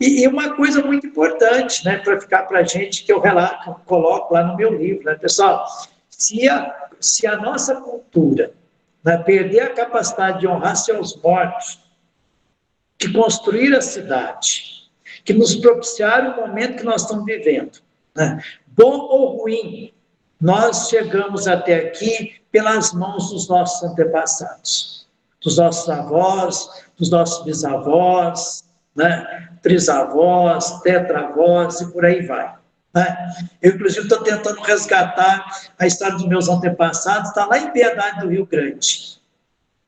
B: E uma coisa muito importante, né, para ficar para a gente, que eu coloco lá no meu livro, né, pessoal, se a nossa cultura, né, perder a capacidade de honrar seus mortos, que construir a cidade, que nos propiciaram o momento que nós estamos vivendo, né, bom ou ruim, nós chegamos até aqui pelas mãos dos nossos antepassados, dos nossos avós, dos nossos bisavós, né? Trisavós, tetravós e por aí vai, né? Eu, inclusive, estou tentando resgatar a história dos meus antepassados, está lá em Piedade do Rio Grande,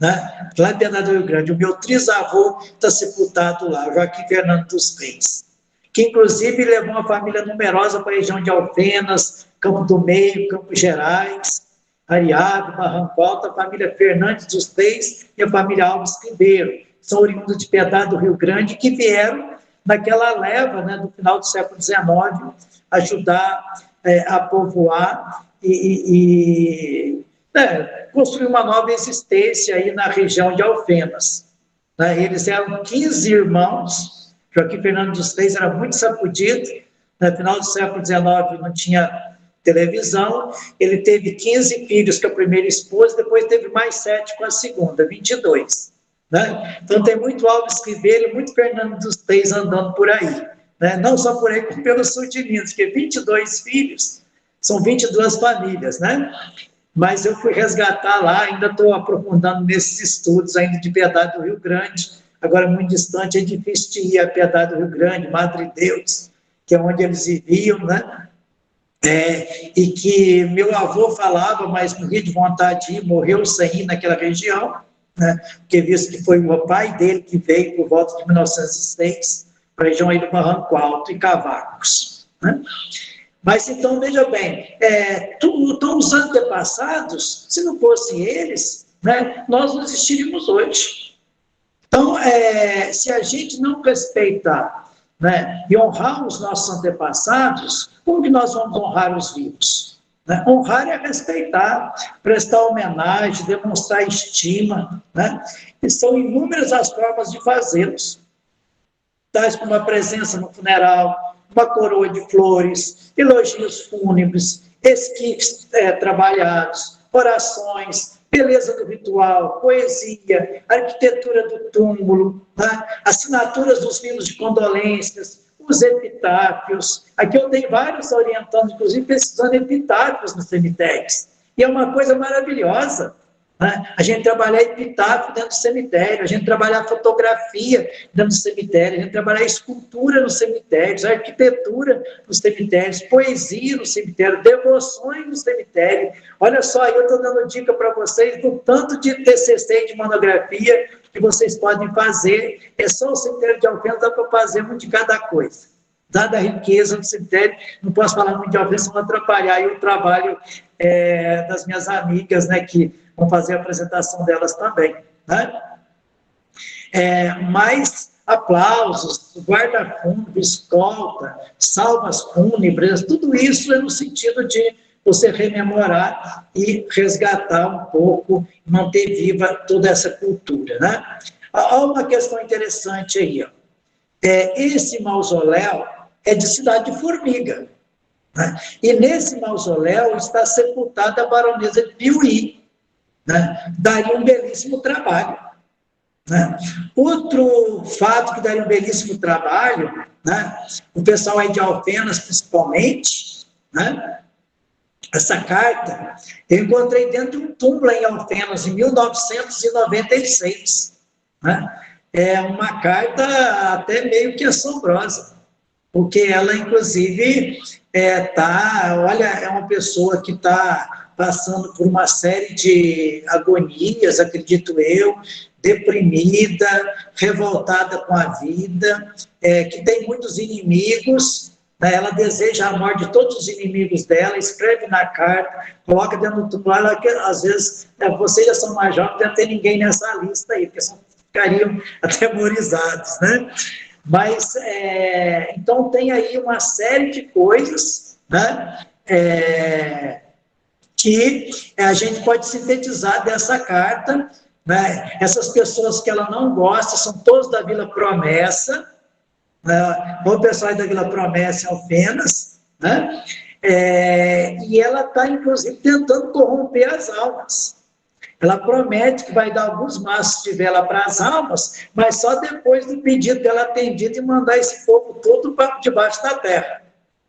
B: né? Lá em Piedade do Rio Grande, o meu trisavô está sepultado lá, Joaquim Fernando dos Reis, que inclusive levou uma família numerosa para a região de Alfenas, Campo do Meio, Campos Gerais, Ariado, Barranco Alto, a família Fernandes dos Reis e a família Alves Ribeiro, são oriundos de Piedade do Rio Grande, que vieram naquela leva, né, do final do século XIX, ajudar a povoar e construir uma nova existência aí na região de Alfenas, né? Eles eram 15 irmãos, Joaquim Fernando dos Reis era muito sacudido, no final do século XIX não tinha televisão, ele teve 15 filhos com a primeira esposa, depois teve mais 7 com a segunda, 22. Né? Então tem muito Alves Ribeiro e muito Fernando dos Reis andando por aí, né? Não só por aí, como pelo sul de Minas, porque 22 filhos são 22 famílias, né? Mas eu fui resgatar lá, ainda estou aprofundando nesses estudos ainda de Piedade do Rio Grande, agora muito distante, é difícil de ir a Piedade do Rio Grande, Madre Deus, que é onde eles viviam, né? E que meu avô falava, mas morria de vontade de ir, morreu sem ir naquela região, né? Porque visto que foi o pai dele que veio por volta de 1906 para a região aí do Barranco Alto e Cavacos, né? Mas então, veja bem, então os antepassados, se não fossem eles, né, nós não existiríamos hoje. Então, se a gente não respeitar, né, e honrar os nossos antepassados, como que nós vamos honrar os vivos? Né? Honrar é respeitar, prestar homenagem, demonstrar estima, né? E são inúmeras as formas de fazê-los, tais como a presença no funeral, uma coroa de flores, elogios fúnebres, esquifes trabalhados, orações, beleza do ritual, poesia, arquitetura do túmulo, né? Assinaturas dos livros de condolências, os epitáfios. Aqui eu tenho vários orientando, inclusive pesquisando epitáfios nos cemitérios. E é uma coisa maravilhosa, né? A gente trabalhar epitáfio dentro do cemitério, a gente trabalhar fotografia dentro do cemitério, a gente trabalhar escultura nos cemitérios, arquitetura nos cemitérios, poesia no cemitério, devoções no cemitério. Olha só, eu estou dando dica para vocês do tanto de TCC e de monografia que vocês podem fazer. É só o cemitério de Alfenas, dá para fazer um de cada coisa. Dada a riqueza do cemitério, não posso falar muito de Alfenas, senão atrapalhar aí o trabalho das minhas amigas, né, que vão fazer a apresentação delas também, né? Mas aplausos, guarda-fundo, escolta, salvas fúnebres, tudo isso é no sentido de você rememorar e resgatar um pouco, manter viva toda essa cultura, né? Há uma questão interessante aí, ó. Esse mausoléu é de Cidade de Formiga, né? E nesse mausoléu está sepultada a baronesa de Piuí, né, daria um belíssimo trabalho. Né? Outro fato que daria um belíssimo trabalho, né, o pessoal aí de Alfenas, principalmente, né, essa carta, eu encontrei dentro de um túmulo em Alfenas, em 1996. Né? É uma carta até meio que assombrosa, porque ela, inclusive, olha, é uma pessoa que está passando por uma série de agonias, acredito eu, deprimida, revoltada com a vida, que tem muitos inimigos, né? Ela deseja a morte de todos os inimigos dela, escreve na carta, coloca dentro do túmulo, ela, que às vezes, vocês já são mais jovens, não deve ter ninguém nessa lista aí, porque ficariam atemorizados, né? Mas, então, tem aí uma série de coisas, né, que a gente pode sintetizar dessa carta, né? Essas pessoas que ela não gosta são todos da Vila Promessa, né? O pessoal da Vila Promessa em Alfenas, né? E ela está, inclusive, tentando corromper as almas. Ela promete que vai dar alguns maços de vela para as almas, mas só depois do pedido dela atendido e mandar esse povo todo para debaixo da terra.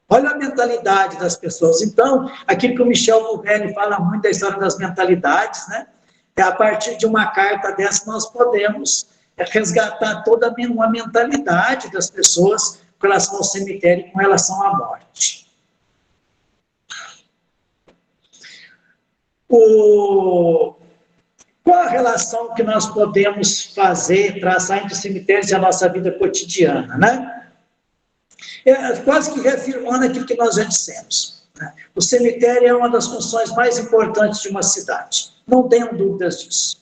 B: Olha a mentalidade das pessoas. Então, aquilo que o Michel Buvelli fala muito da história das mentalidades, né? A partir de uma carta dessa nós podemos resgatar toda uma mentalidade das pessoas com relação ao cemitério e com relação à morte. Qual a relação que nós podemos fazer, traçar entre cemitérios e a nossa vida cotidiana, né? Quase que reafirmando aquilo que nós já dissemos. Né? O cemitério é uma das funções mais importantes de uma cidade. Não tenham dúvidas disso.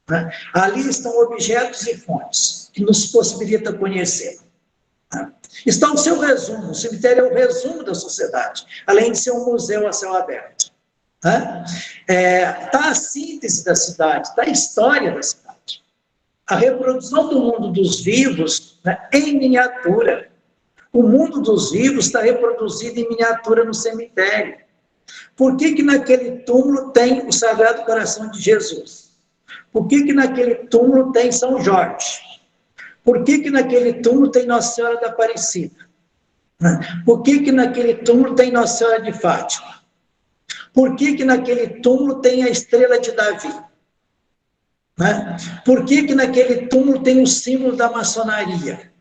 B: Né? Ali estão objetos e fontes que nos possibilitam conhecer. Né? Está o seu resumo. O cemitério é o resumo da sociedade, além de ser um museu a céu aberto. Está a síntese da cidade, está a história da cidade. A reprodução do mundo dos vivos, né, em miniatura. O mundo dos vivos está reproduzido em miniatura no cemitério. Por que naquele túmulo tem o Sagrado Coração de Jesus? Por que naquele túmulo tem São Jorge? Por que naquele túmulo tem Nossa Senhora da Aparecida? Por que naquele túmulo tem Nossa Senhora de Fátima? Por que naquele túmulo tem a estrela de Davi? Né? Por que naquele túmulo tem o símbolo da maçonaria?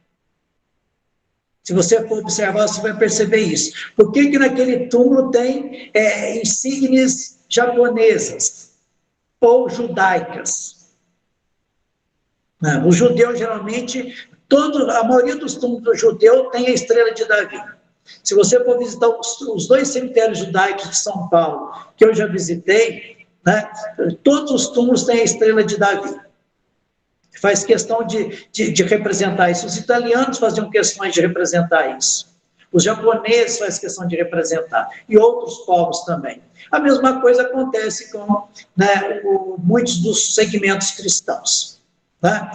B: Se você for observar, você vai perceber isso. Por que naquele túmulo tem insígnias japonesas ou judaicas? Não, o judeu, geralmente, a maioria dos túmulos do judeu tem a estrela de Davi. Se você for visitar os dois cemitérios judaicos de São Paulo, que eu já visitei, né, todos os túmulos têm a estrela de Davi. Faz questão de representar isso. Os italianos faziam questões de representar isso. Os japoneses fazem questão de representar. E outros povos também. A mesma coisa acontece com, né, muitos dos segmentos cristãos. Né?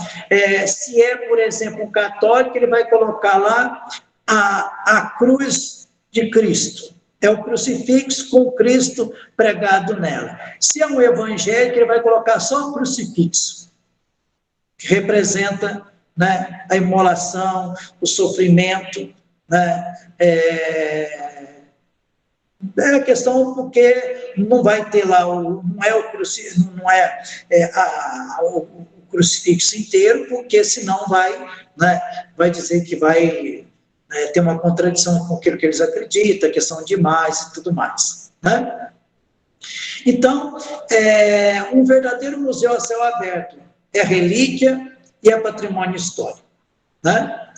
B: Se por exemplo, um católico, ele vai colocar lá a cruz de Cristo. É o crucifixo com Cristo pregado nela. Se é um evangélico, ele vai colocar só o crucifixo, que representa, né, a imolação, o sofrimento, né, a questão porque não vai ter lá, o crucifixo inteiro, porque senão vai dizer que vai ter uma contradição com aquilo que eles acreditam, a questão de mais e tudo mais. Né? Então, um verdadeiro museu a céu aberto é relíquia e é patrimônio histórico. Né?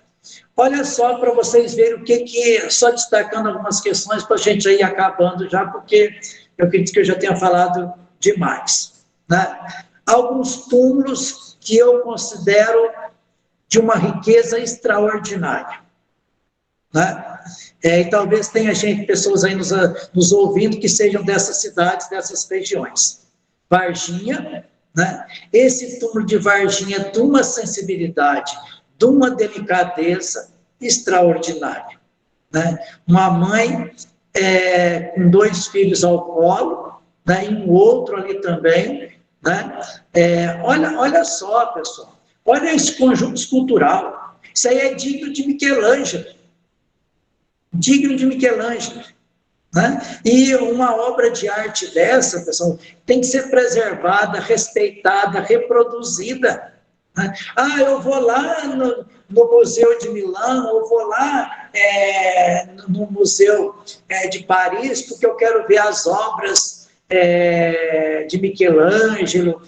B: Olha só para vocês verem o que só destacando algumas questões para a gente ir acabando já, porque eu acredito que eu já tenha falado demais. Né? Alguns túmulos que eu considero de uma riqueza extraordinária. Né? E talvez tenha pessoas aí nos ouvindo que sejam dessas cidades, dessas regiões. Varginha, né? Esse túmulo de Varginha é de uma sensibilidade, de uma delicadeza extraordinária. Né? Uma mãe com 2 filhos ao colo, né? E um outro ali também, né? Olha só, pessoal, olha esse conjunto escultural, isso aí é digno de Michelangelo, né? E uma obra de arte dessa, pessoal, tem que ser preservada, respeitada, reproduzida, né? Eu vou lá no Museu de Milão, eu vou lá no Museu de Paris, porque eu quero ver as obras de Michelangelo,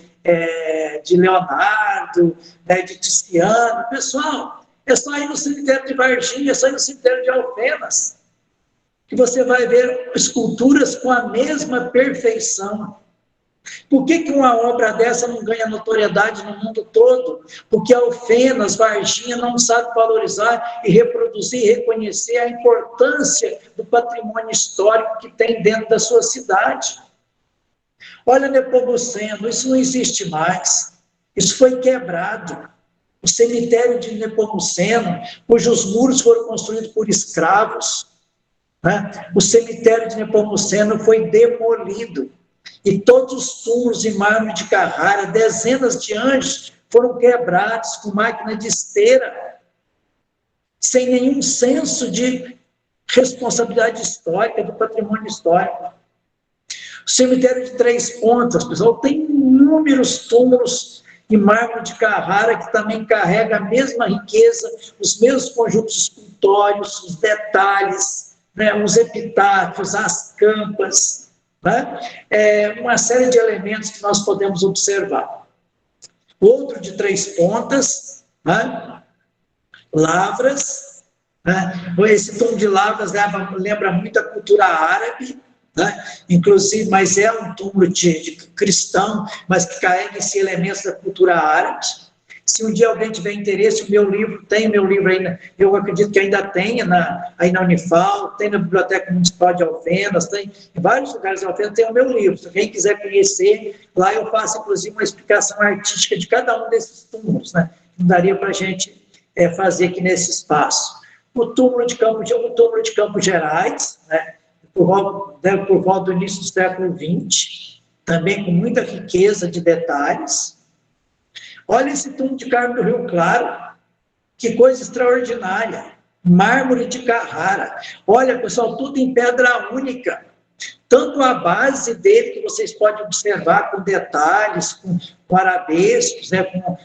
B: de Leonardo, de Tiziano. Pessoal, é só ir no cemitério de Varginha, é só ir no cemitério de Alfenas, que você vai ver esculturas com a mesma perfeição. Por que uma obra dessa não ganha notoriedade no mundo todo? Porque Alfenas, Varginha não sabe valorizar e reproduzir e reconhecer a importância do patrimônio histórico que tem dentro da sua cidade. Olha Nepomuceno, isso não existe mais. Isso foi quebrado. O cemitério de Nepomuceno, cujos muros foram construídos por escravos, né? O cemitério de Nepomuceno foi demolido. E todos os túmulos de mármore de Carrara, dezenas de anjos, foram quebrados com máquina de esteira, sem nenhum senso de responsabilidade histórica, do patrimônio histórico. O cemitério de Três Pontas, pessoal, tem inúmeros túmulos de mármore de Carrara, que também carrega a mesma riqueza, os mesmos conjuntos escultóricos, os detalhes, né, os epitáfios, as campas, né? Uma série de elementos que nós podemos observar. Outro de Três Pontas, né? Lavras, né? Esse túmulo de Lavras lembra muito a cultura árabe, né? Inclusive, mas é um túmulo de cristão, mas que carrega esses elementos da cultura árabe. Se um dia alguém tiver interesse, o meu livro ainda, eu acredito que ainda tenha aí na Unifal, tem na Biblioteca Municipal de Alfenas, tem em vários lugares de Alfenas, tem o meu livro. Se quem quiser conhecer, lá eu faço, inclusive, uma explicação artística de cada um desses túmulos, né? Não daria para a gente fazer aqui nesse espaço. O túmulo de Campos Gerais, né? Por volta do início do século XX, também com muita riqueza de detalhes. Olha esse túmulo de Carmo do Rio Claro, que coisa extraordinária, mármore de Carrara. Olha, pessoal, tudo em pedra única, tanto a base dele, que vocês podem observar com detalhes, com arabescos, né, com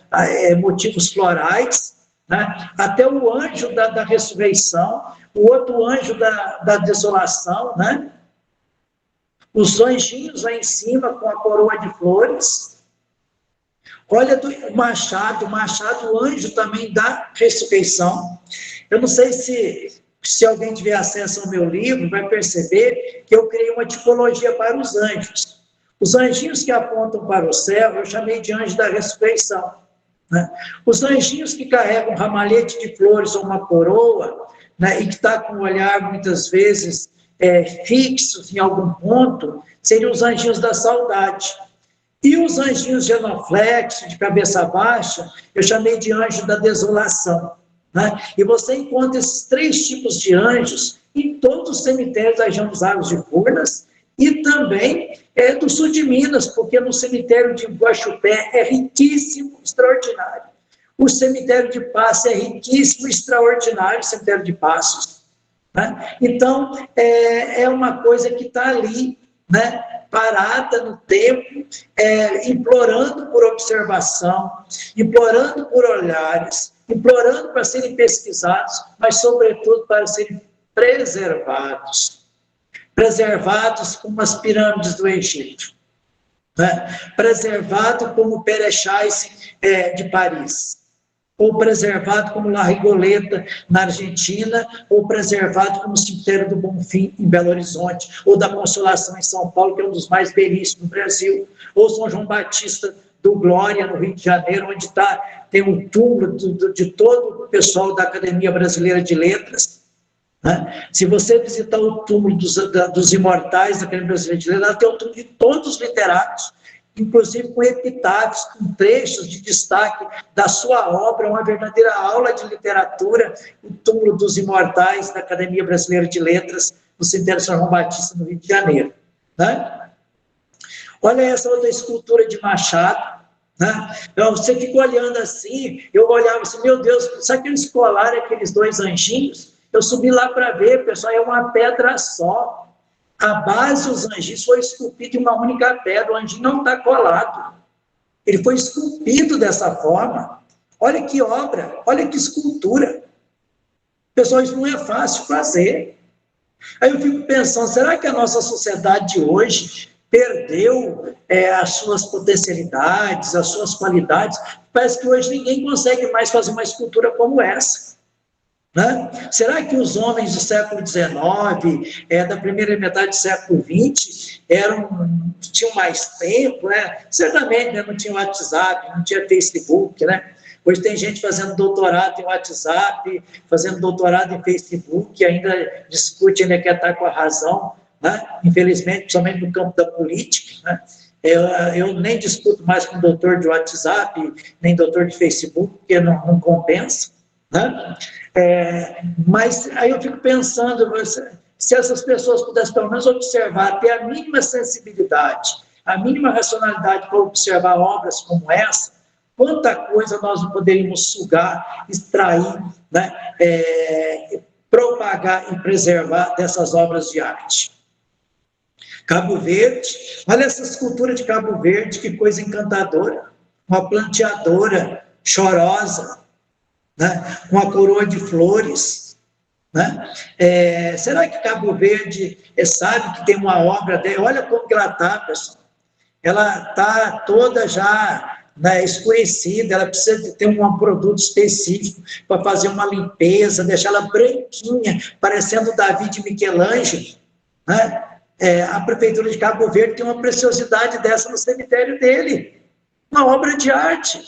B: motivos florais, né, até o anjo da ressurreição, o outro anjo da desolação, né, os anjinhos lá em cima com a coroa de flores. Olha o Machado, o anjo também da ressurreição. Eu não sei se alguém tiver acesso ao meu livro, vai perceber que eu criei uma tipologia para os anjos. Os anjinhos que apontam para o céu, eu chamei de anjo da ressurreição, né? Os anjinhos que carregam um ramalhete de flores ou uma coroa, né, e que está com o olhar, muitas vezes, fixos em algum ponto, seriam os anjinhos da saudade. E os anjinhos genuflexos, de cabeça baixa, eu chamei de anjo da desolação, né? E você encontra esses três tipos de anjos em todos os cemitérios da região dos Lagos de Furnas e também do sul de Minas, porque no cemitério de Guaxupé é riquíssimo, extraordinário. O cemitério de Passos é riquíssimo, extraordinário, o cemitério de Passos, né? Então, é uma coisa que está ali, né, parada no tempo, implorando por observação, implorando por olhares, implorando para serem pesquisados, mas, sobretudo, para serem preservados como as pirâmides do Egito, né? Preservado como o Perechais de Paris, ou preservado como La Rigoleta, na Argentina, ou preservado como o Cemitério do Bonfim, em Belo Horizonte, ou da Consolação, em São Paulo, que é um dos mais belíssimos do Brasil, ou São João Batista do Glória, no Rio de Janeiro, onde tem um túmulo de todo o pessoal da Academia Brasileira de Letras, né? Se você visitar o túmulo dos imortais da Academia Brasileira de Letras, ela tem o túmulo de todos os literatos, inclusive com epitáfios, com trechos de destaque da sua obra, uma verdadeira aula de literatura, o túmulo dos imortais da Academia Brasileira de Letras, no cemitério São João Batista, no Rio de Janeiro, né? Olha essa outra escultura de Machado, né? Então, você fica olhando assim, eu olhava assim, meu Deus, sabe aqueles colares, aqueles dois anjinhos? Eu subi lá para ver, pessoal, é uma pedra só. A base dos anjinhos foi esculpida em uma única pedra, o anjinho não está colado. Ele foi esculpido dessa forma. Olha que obra, olha que escultura. Pessoal, isso não é fácil fazer. Aí eu fico pensando, será que a nossa sociedade de hoje perdeu as suas potencialidades, as suas qualidades? Parece que hoje ninguém consegue mais fazer uma escultura como essa. Né? Será que os homens do século XIX, da primeira metade do século XX, tinham mais tempo? Né? Certamente, né? Não tinha WhatsApp, não tinha Facebook, né? Hoje tem gente fazendo doutorado em WhatsApp, fazendo doutorado em Facebook, e ainda discute, ainda quer estar com a razão, né? Infelizmente, principalmente no campo da política. Né? Eu nem discuto mais com doutor de WhatsApp, nem doutor de Facebook, porque não compensa. Né? Mas aí eu fico pensando, se essas pessoas pudessem pelo menos observar, ter a mínima sensibilidade, a mínima racionalidade para observar obras como essa, quanta coisa nós não poderíamos sugar, extrair, né, propagar e preservar dessas obras de arte. Cabo Verde, olha essa escultura de Cabo Verde, que coisa encantadora, uma planteadora chorosa, né, com a coroa de flores. Né? Será que Cabo Verde sabe que tem uma obra dela? Olha como que ela está, pessoal. Ela está toda já, né, escurecida, ela precisa de ter um produto específico para fazer uma limpeza, deixar ela branquinha, parecendo Davi de Michelangelo. Né? A Prefeitura de Cabo Verde tem uma preciosidade dessa no cemitério dele, uma obra de arte.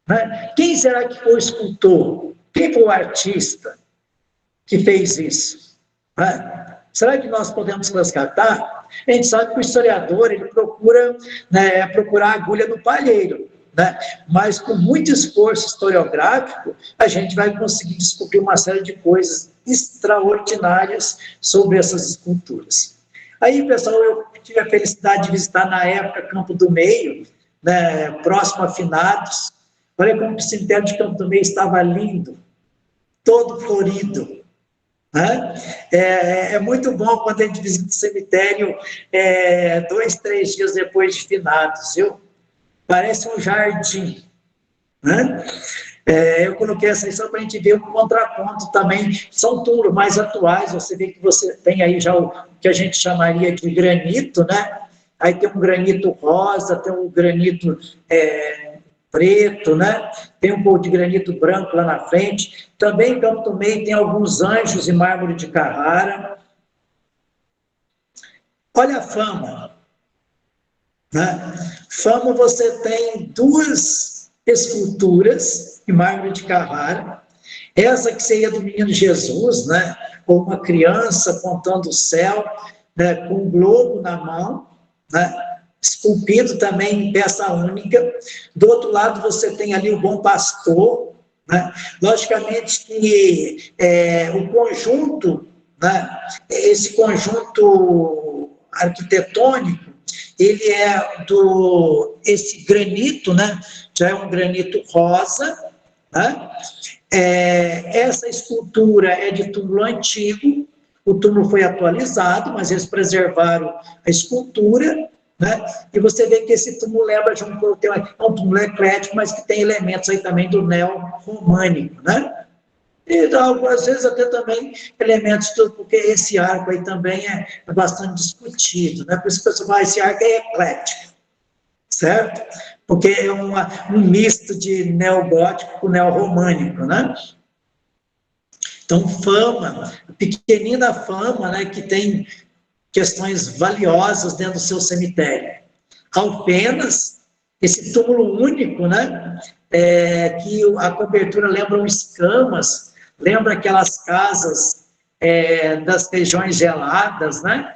B: Né? Quem será que foi o escultor? Quem foi o artista que fez isso? Né? Será que nós podemos resgatar? A gente sabe que o historiador ele procura, né, procurar a agulha no palheiro, né? Mas com muito esforço historiográfico, a gente vai conseguir descobrir uma série de coisas extraordinárias sobre essas esculturas. Aí, pessoal, eu tive a felicidade de visitar na época Campo do Meio, né, próximo a Finados. Olha como o cemitério de Campo do Meio estava lindo, todo florido. Né? É muito bom quando a gente visita o cemitério 2, 3 dias depois de Finados, viu? Parece um jardim. Né? Eu coloquei essa aí só para a gente ver um contraponto também. São túmulos mais atuais, você vê que você tem aí já o que a gente chamaria de granito, né? Aí tem um granito rosa, tem um granito preto, né? Tem um pouco de granito branco lá na frente. Também em Campo do Meio tem alguns anjos em mármore de Carrara. Olha a Fama. Né? Fama, você tem 2 esculturas em mármore de Carrara. Essa que seria do menino Jesus, né? Ou uma criança apontando o céu, né? Com um globo na mão, né? Esculpido também em peça única. Do outro lado, você tem ali o Bom Pastor. Né? Logicamente que o conjunto, né? Esse conjunto arquitetônico, ele esse granito, né? Já é um granito rosa. Né? Essa escultura é de túmulo antigo, o túmulo foi atualizado, mas eles preservaram a escultura. Né? E você vê que esse túmulo lembra de um túmulo eclético, mas que tem elementos aí também do neo-românico, né? E algumas vezes até também elementos, porque esse arco aí também é bastante discutido, né? Por isso que o pessoal fala, esse arco é eclético, certo? Porque é um misto de neogótico com neo-românico, né? Então, Fama, pequenina da Fama, né, que tem questões valiosas dentro do seu cemitério. Alfenas, esse túmulo único, né, que a cobertura lembra escamas, lembra aquelas casas das regiões geladas, né?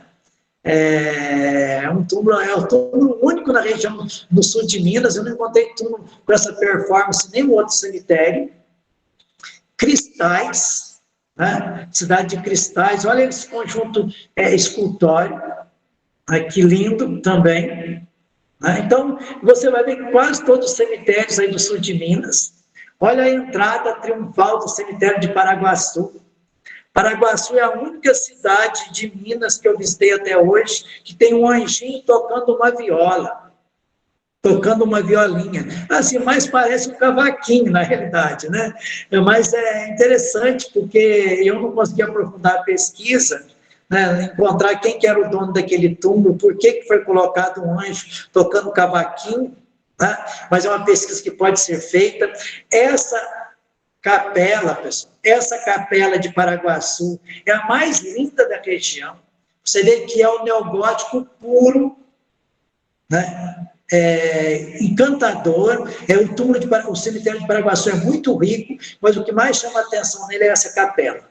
B: É um túmulo único na região do sul de Minas. Eu não encontrei túmulo com essa performance em nenhum outro cemitério. Cristais, né? Cidade de Cristais, olha esse conjunto escultórico. Que lindo também. Então, você vai ver quase todos os cemitérios aí do sul de Minas. Olha a entrada triunfal do cemitério de Paraguaçu. Paraguaçu é a única cidade de Minas que eu visitei até hoje que tem um anjinho tocando uma viola, tocando uma violinha. Assim, mais parece um cavaquinho, na realidade, né? Mas é interessante, porque eu não consegui aprofundar a pesquisa, né, encontrar quem que era o dono daquele túmulo, por que foi colocado um anjo tocando cavaquinho, né? Mas é uma pesquisa que pode ser feita. Essa capela, pessoal, essa capela de Paraguaçu é a mais linda da região. Você vê que é o neogótico puro, né? Encantador. O cemitério de Paraguaçu é muito rico, mas o que mais chama a atenção nele é essa capela.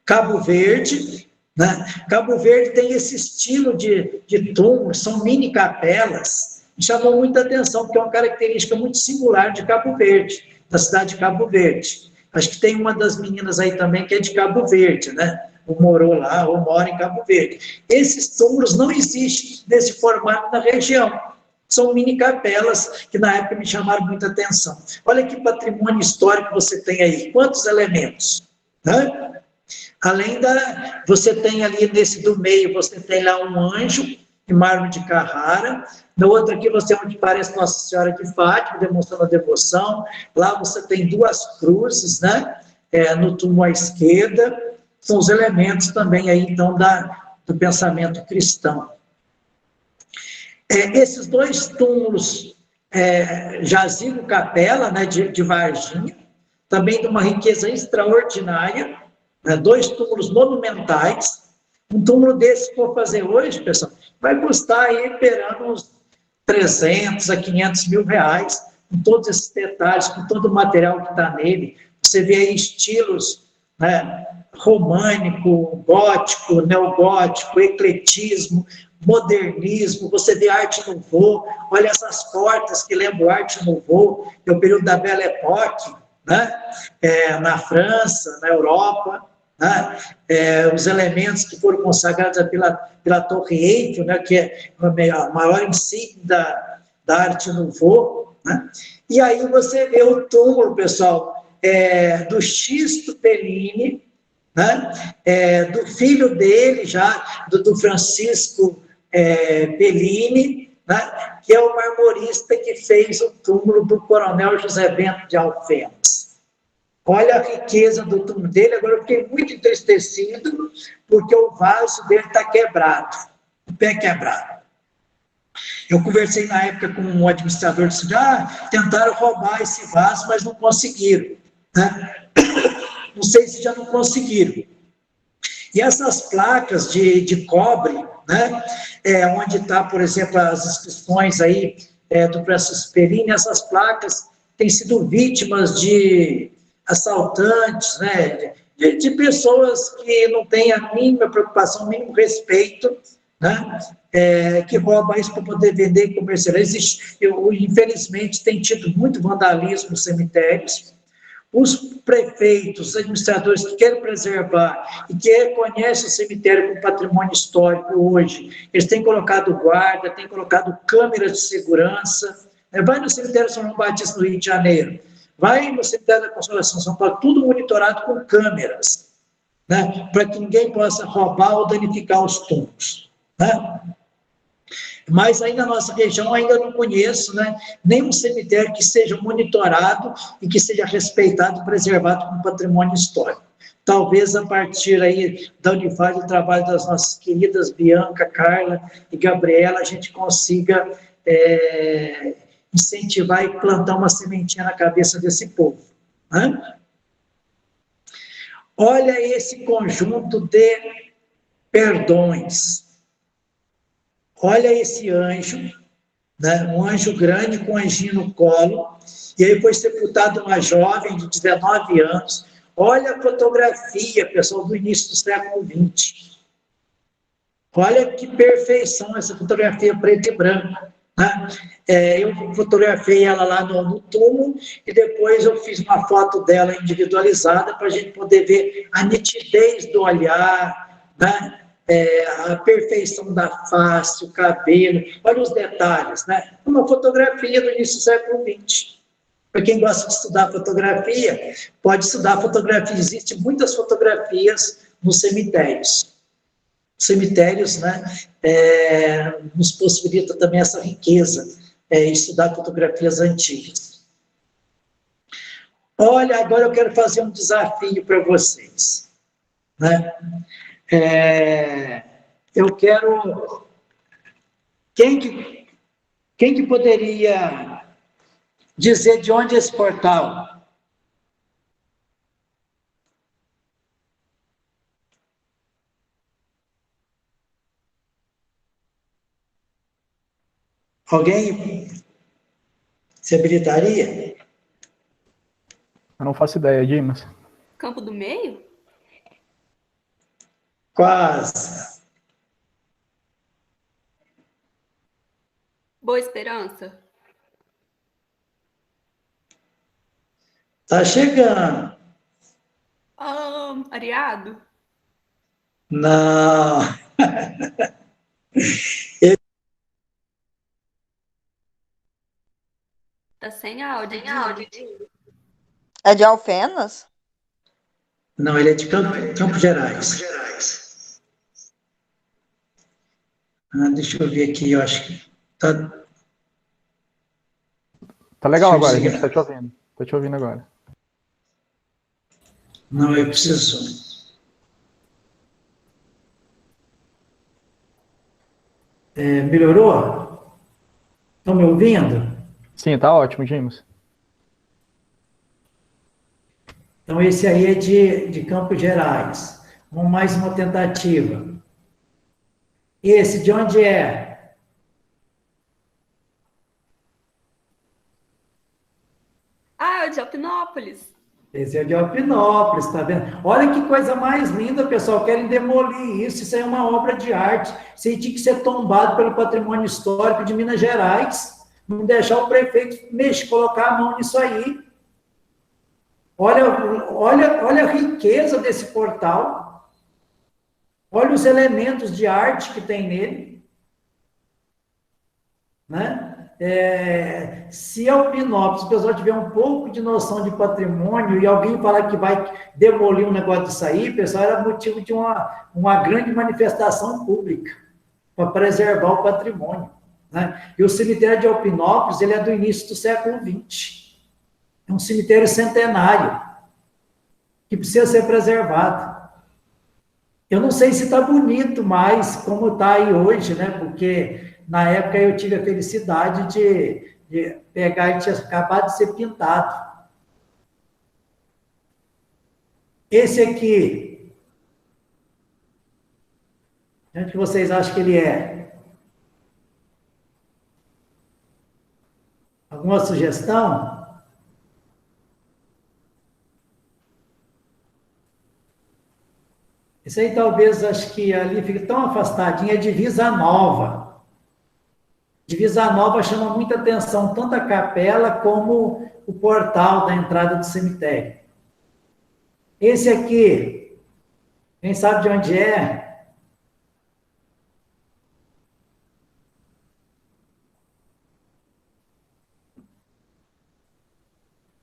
B: Cabo Verde, né? Cabo Verde tem esse estilo de túmulo, são mini capelas, me chamou muita atenção, porque é uma característica muito singular de Cabo Verde, da cidade de Cabo Verde. Acho que tem uma das meninas aí também que é de Cabo Verde, né? Ou morou lá, ou mora em Cabo Verde. Esses túmulos não existem nesse formato na região. São mini capelas que na época me chamaram muita atenção. Olha que patrimônio histórico você tem aí, quantos elementos, né? Além você tem ali nesse do meio, você tem lá um anjo em mármore de Carrara. No outro aqui você onde parece Nossa Senhora de Fátima, demonstrando a devoção. Lá você tem duas cruzes, né? No túmulo à esquerda. São os elementos também aí, então, do pensamento cristão. Esses dois túmulos, jazigo capela, né, de Varginha, também de uma riqueza extraordinária, né, dois túmulos monumentais. Um túmulo desse, se for fazer hoje, pessoal, vai custar aí, perando uns 300 a 500 mil reais, com todos esses detalhes, com todo o material que está nele. Você vê aí estilos, né, românico, gótico, neogótico, ecletismo, modernismo, você vê arte nouveau, olha essas portas que lembram arte nouveau, é o período da Belle Époque, né? Na França, na Europa, né? Os elementos que foram consagrados pela Torre Eiffel, né? Que é a maior insígnia da arte nouveau, né? E aí você vê o túmulo, pessoal, do Xisto Bellini, né? Do filho dele, já, do Francisco Bellini, né? Que é o marmorista que fez o túmulo do coronel José Bento de Alfenas. Olha a riqueza do túmulo dele. Agora eu fiquei muito entristecido, porque o vaso dele está quebrado, o pé quebrado. Eu conversei na época com um administrador de cidade, tentaram roubar esse vaso, mas não conseguiram, né? Não sei se já não conseguiram. E essas placas de cobre, né, onde está, por exemplo, as inscrições aí do Francisco Bellini, essas placas têm sido vítimas de assaltantes, né, de pessoas que não têm a mínima preocupação, o mínimo respeito, né, que roubam isso para poder vender e comercializar. Infelizmente, tem tido muito vandalismo nos cemitérios. Os prefeitos, os administradores que querem preservar e que reconhecem o cemitério como patrimônio histórico hoje, eles têm colocado guarda, têm colocado câmeras de segurança. Vai no cemitério São João Batista, no Rio de Janeiro, vai no cemitério da Consolação, São Paulo, tudo monitorado com câmeras, né, para que ninguém possa roubar ou danificar os túmulos, né? Mas aí na nossa região ainda não conheço, né, nenhum cemitério que seja monitorado e que seja respeitado, preservado como patrimônio histórico. Talvez a partir aí da Unifaz, do trabalho das nossas queridas Bianca, Carla e Gabriela, a gente consiga incentivar e plantar uma sementinha na cabeça desse povo, né? Olha esse conjunto de perdões. Olha esse anjo, né? Um anjo grande com um anjinho no colo, e aí foi sepultada uma jovem de 19 anos. Olha a fotografia, pessoal, do início do século XX. Olha que perfeição essa fotografia preta e branca, né? Eu fotografei ela lá no túmulo, e depois eu fiz uma foto dela individualizada para a gente poder ver a nitidez do olhar, né? a perfeição da face, o cabelo, olha os detalhes, né? Uma fotografia do início do século XX. Para quem gosta de estudar fotografia, pode estudar fotografia. Existem muitas fotografias nos cemitérios. Cemitérios, né, nos possibilita também essa riqueza, estudar fotografias antigas. Olha, agora eu quero fazer um desafio para vocês, né? Eu quero... Quem que poderia dizer de onde é esse portal? Alguém se habilitaria?
A: Eu não faço ideia, Dimas.
C: Campo do Meio?
B: Quase.
C: Boa Esperança?
B: Tá chegando.
C: Areado?
B: Não.
C: Tá sem áudio.
D: É de Alfenas?
B: Não, ele é de Campos Gerais. Deixa eu ver aqui, eu acho que tá...
A: Tá legal
B: Deixa eu
A: agora, a
B: ver.
A: gente tá te ouvindo. Tô te ouvindo agora.
B: Não, eu preciso... melhorou? Estão me ouvindo?
A: Sim, tá ótimo, Dimas.
B: Então, esse aí é de Campos Gerais. Mais uma tentativa. Esse, de onde é?
C: É de Alpinópolis.
B: Esse é de Alpinópolis, tá vendo? Olha que coisa mais linda, pessoal. Querem demolir isso. Isso aí é uma obra de arte. Isso aí tinha que ser tombado pelo patrimônio histórico de Minas Gerais. Não deixar o prefeito mexer, colocar a mão nisso aí. Olha a riqueza desse portal. Olha os elementos de arte que tem nele. Né? Se Alpinópolis, o pessoal tiver um pouco de noção de patrimônio e alguém falar que vai demolir um negócio disso aí, pessoal, era motivo de uma grande manifestação pública para preservar o patrimônio. Né? E o cemitério de Alpinópolis, ele é do início do século XX. É um cemitério centenário, que precisa ser preservado. Eu não sei se está bonito mais, como está aí hoje, né? Porque na época eu tive a felicidade de pegar e tinha acabado de ser pintado. Esse aqui, onde que vocês acham que ele é? Alguma sugestão? Isso aí talvez, acho que ali fica tão afastadinho, é Divisa Nova. Divisa Nova chama muita atenção, tanto a capela como o portal da entrada do cemitério. Esse aqui, quem sabe de onde é?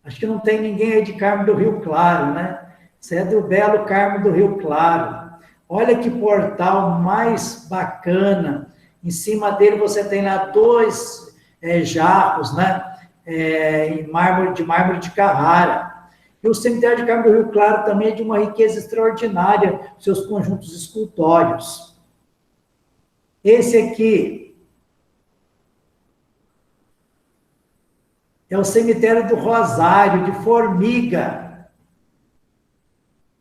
B: Acho que não tem ninguém aí de Carmo do Rio Claro, né? Isso é do belo Carmo do Rio Claro. Olha que portal mais bacana. Em cima dele você tem lá dois jarros, né? De mármore de Carrara. E o cemitério de Carmo do Rio Claro também é de uma riqueza extraordinária, seus conjuntos escultórios. Esse aqui é o cemitério do Rosário, de Formiga.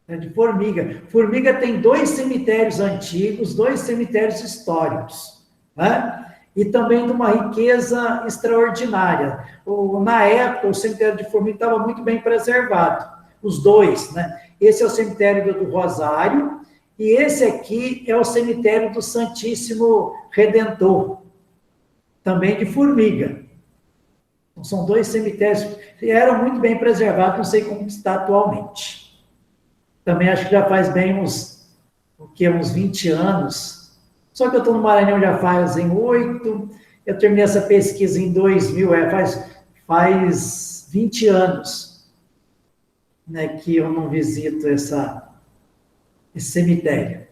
B: De Formiga. Formiga tem 2 cemitérios antigos, 2 cemitérios históricos, né? E também de uma riqueza extraordinária. Na época, o cemitério de Formiga estava muito bem preservado, os 2, né? Esse é o cemitério do Rosário, e esse aqui é o cemitério do Santíssimo Redentor, também de Formiga. Então, são 2 cemitérios que eram muito bem preservados, não sei como está atualmente. Também acho que já faz bem uns porque uns 20 anos, só que eu estou no Maranhão já fazem 8, eu terminei essa pesquisa em 2000, faz 20 anos, né, que eu não visito esse cemitério.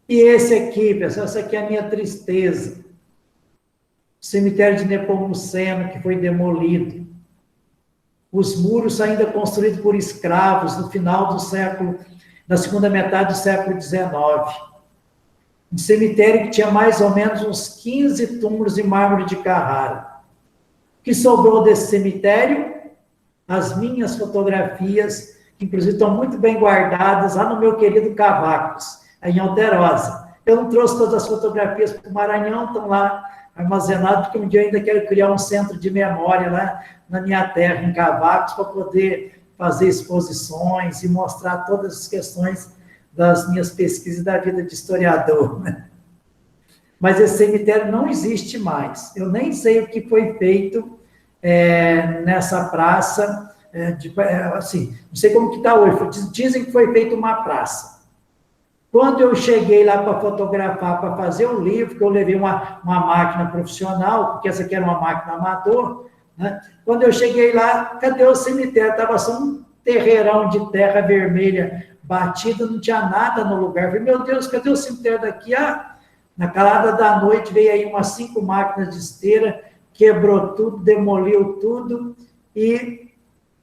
B: E esse aqui, pessoal, essa aqui é a minha tristeza. O cemitério de Nepomuceno, que foi demolido. Os muros ainda construídos por escravos no final do século, na segunda metade do século XIX. Um cemitério que tinha mais ou menos uns 15 túmulos de mármore de Carrara. O que sobrou desse cemitério? As minhas fotografias, que inclusive estão muito bem guardadas lá no meu querido Cavacos, em Alterosa. Eu não trouxe todas as fotografias para o Maranhão, estão lá armazenadas, porque um dia eu ainda quero criar um centro de memória lá na minha terra, em Cavacos, para poder fazer exposições e mostrar todas as questões das minhas pesquisas da vida de historiador, né? Mas esse cemitério não existe mais. Eu nem sei o que foi feito nessa praça, assim, não sei como que está hoje. Dizem que foi feita uma praça. Quando eu cheguei lá para fotografar, para fazer o livro, que eu levei uma máquina profissional, porque essa aqui era uma máquina amador, né? Quando eu cheguei lá, cadê o cemitério? Estava só um terreirão de terra vermelha batida, não tinha nada no lugar. Eu falei, meu Deus, cadê o cemitério daqui? Ah, na calada da noite veio aí umas 5 máquinas de esteira, quebrou tudo, demoliu tudo, e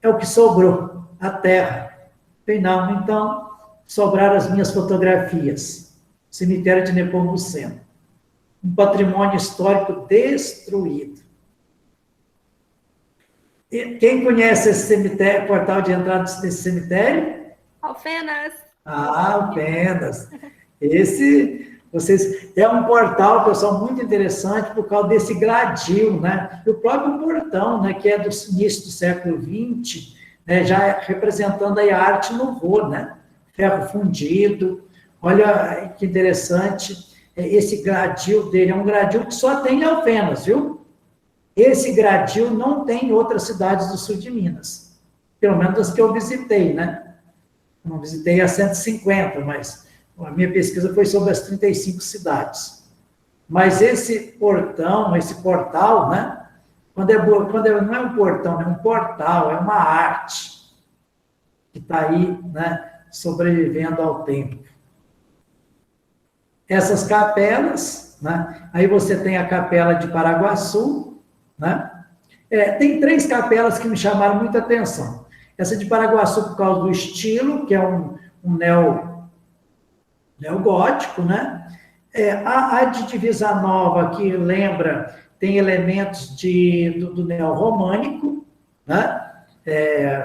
B: é o que sobrou, a terra. Eu falei, não, então sobraram as minhas fotografias. Cemitério de Nepomuceno. Um patrimônio histórico destruído. E quem conhece esse cemitério, portal de entrada desse cemitério?
C: Alfenas.
B: Ah, Alfenas. É um portal, pessoal, muito interessante por causa desse gradil, né? E o próprio portão, né, que é do início do século XX, né, já representando aí a arte nouveau, né? Ferro fundido. Olha que interessante, esse gradil dele é um gradil que só tem em Alfenas, viu? Esse gradil não tem em outras cidades do sul de Minas, pelo menos as que eu visitei, né? Eu não visitei as 150, mas a minha pesquisa foi sobre as 35 cidades. Mas esse portão, esse portal, né? Não é um portão, é um portal, é uma arte que está aí, né? Sobrevivendo ao tempo. Essas capelas, né? Aí você tem a capela de Paraguaçu, né? Tem 3 capelas que me chamaram muita atenção. Essa de Paraguaçu por causa do estilo, que é um neogótico, né? A de Divisa Nova, que lembra, tem elementos do neorromânico, né?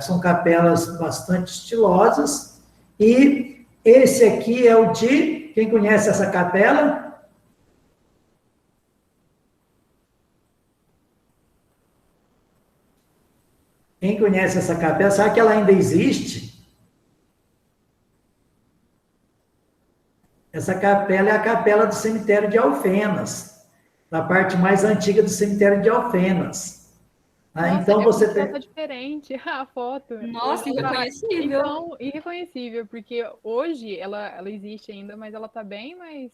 B: São capelas bastante estilosas. E esse aqui é o de... Quem conhece essa capela? Quem conhece essa capela? Sabe que ela ainda existe? Essa capela é a capela do cemitério de Alfenas, da parte mais antiga do cemitério de Alfenas.
E: Nossa,
B: então você tem...
E: Tá diferente a foto.
C: Nossa, irreconhecível.
E: Então, irreconhecível, porque hoje ela existe ainda, mas ela tá bem mais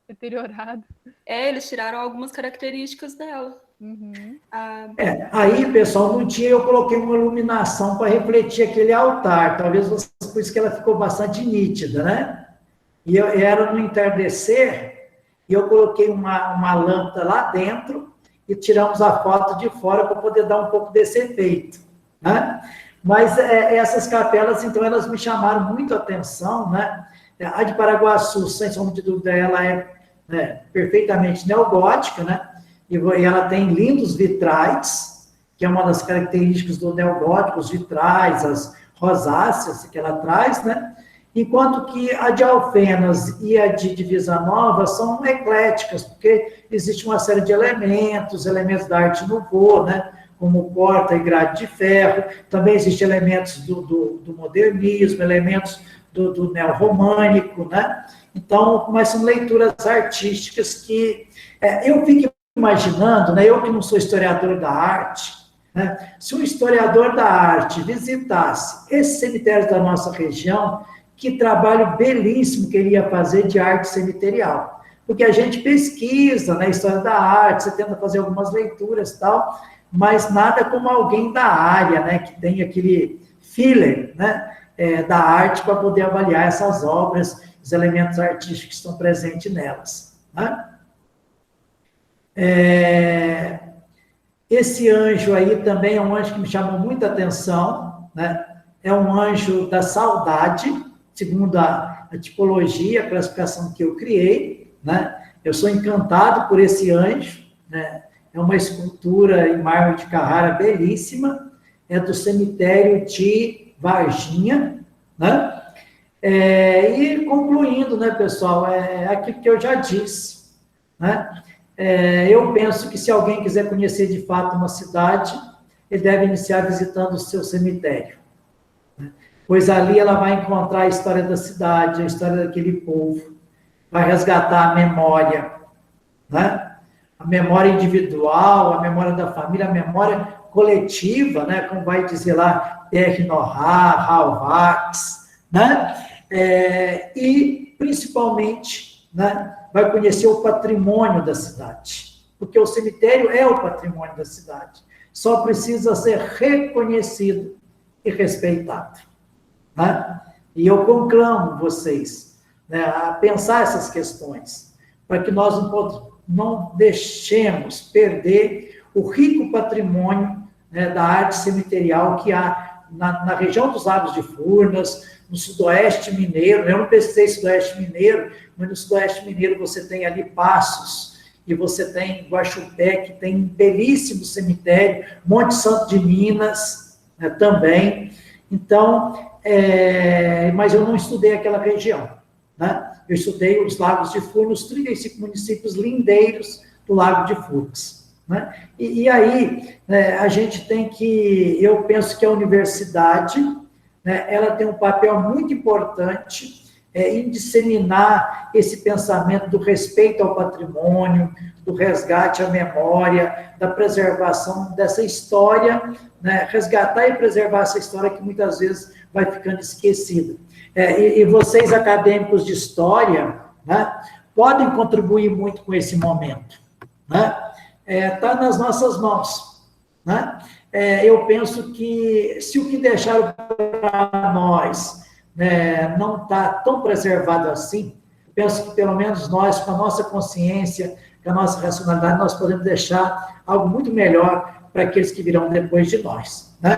E: deteriorada.
C: Eles tiraram algumas características dela.
E: Uhum.
B: Aí, pessoal, no dia eu coloquei uma iluminação para refletir aquele altar, talvez por isso que ela ficou bastante nítida, né? E era no entardecer, e eu coloquei uma lâmpada lá dentro, e tiramos a foto de fora para poder dar um pouco desse efeito, né? Mas essas capelas, então, elas me chamaram muito a atenção, né? A de Paraguaçu, sem sombra de dúvida, ela é perfeitamente neogótica, né? E ela tem lindos vitrais, que é uma das características do neogótico, os vitrais, as rosáceas que ela traz, né? Enquanto que a de Alfenas e a de Divisa Nova são ecléticas, porque existe uma série de elementos da arte nouveau, né? Como porta e grade de ferro, também existem elementos do modernismo, elementos do neorromânico, né? Então, mas são leituras artísticas que eu fico imaginando, né? Eu que não sou historiador da arte, né? Se um historiador da arte visitasse esse cemitério da nossa região, que trabalho belíssimo que ele ia fazer de arte cemiterial. Porque a gente pesquisa na história da arte, você tenta fazer algumas leituras e tal, mas nada como alguém da área, né, que tem aquele feeling, né, da arte para poder avaliar essas obras, os elementos artísticos que estão presentes nelas. Né? Esse anjo aí também é um anjo que me chamou muita atenção, né? É um anjo da saudade, segundo a tipologia, a classificação que eu criei, né? Eu sou encantado por esse anjo, né? É uma escultura em mármore de Carrara belíssima, é do cemitério de Varginha, né? E concluindo, né, pessoal, aquilo que eu já disse, né? Eu penso que se alguém quiser conhecer de fato uma cidade, ele deve iniciar visitando o seu cemitério, né? Pois ali ela vai encontrar a história da cidade, a história daquele povo, vai resgatar a memória, né? A memória individual, a memória da família, a memória coletiva, né? Como vai dizer lá, Pierre Nora, Halvax, né? E, principalmente, né, vai conhecer o patrimônio da cidade, porque o cemitério é o patrimônio da cidade, só precisa ser reconhecido e respeitado. Né? E eu conclamo vocês, né, a pensar essas questões, para que nós não deixemos perder o rico patrimônio, né, da arte cemiterial que há na região dos Lagos de Furnas, no Sudoeste Mineiro. Eu não pesquisei Sudoeste Mineiro, mas no Sudoeste Mineiro você tem ali Passos, e você tem Guaxupé, que tem um belíssimo cemitério, Monte Santo de Minas, né, também. Então, mas eu não estudei aquela região, né? Eu estudei os Lagos de Furnas, os 35 municípios lindeiros do Lago de Furnas, né? E aí, a gente tem que, eu penso que a universidade, né, ela tem um papel muito importante em disseminar esse pensamento do respeito ao patrimônio, do resgate à memória, da preservação dessa história, né, resgatar e preservar essa história que muitas vezes vai ficando esquecida. E vocês, acadêmicos de história, né, podem contribuir muito com esse momento. Está nas nossas mãos. Né? Eu penso que se o que deixaram para nós, né, não está tão preservado assim, penso que pelo menos nós, com a nossa consciência, com a nossa racionalidade, nós podemos deixar algo muito melhor para aqueles que virão depois de nós. Né?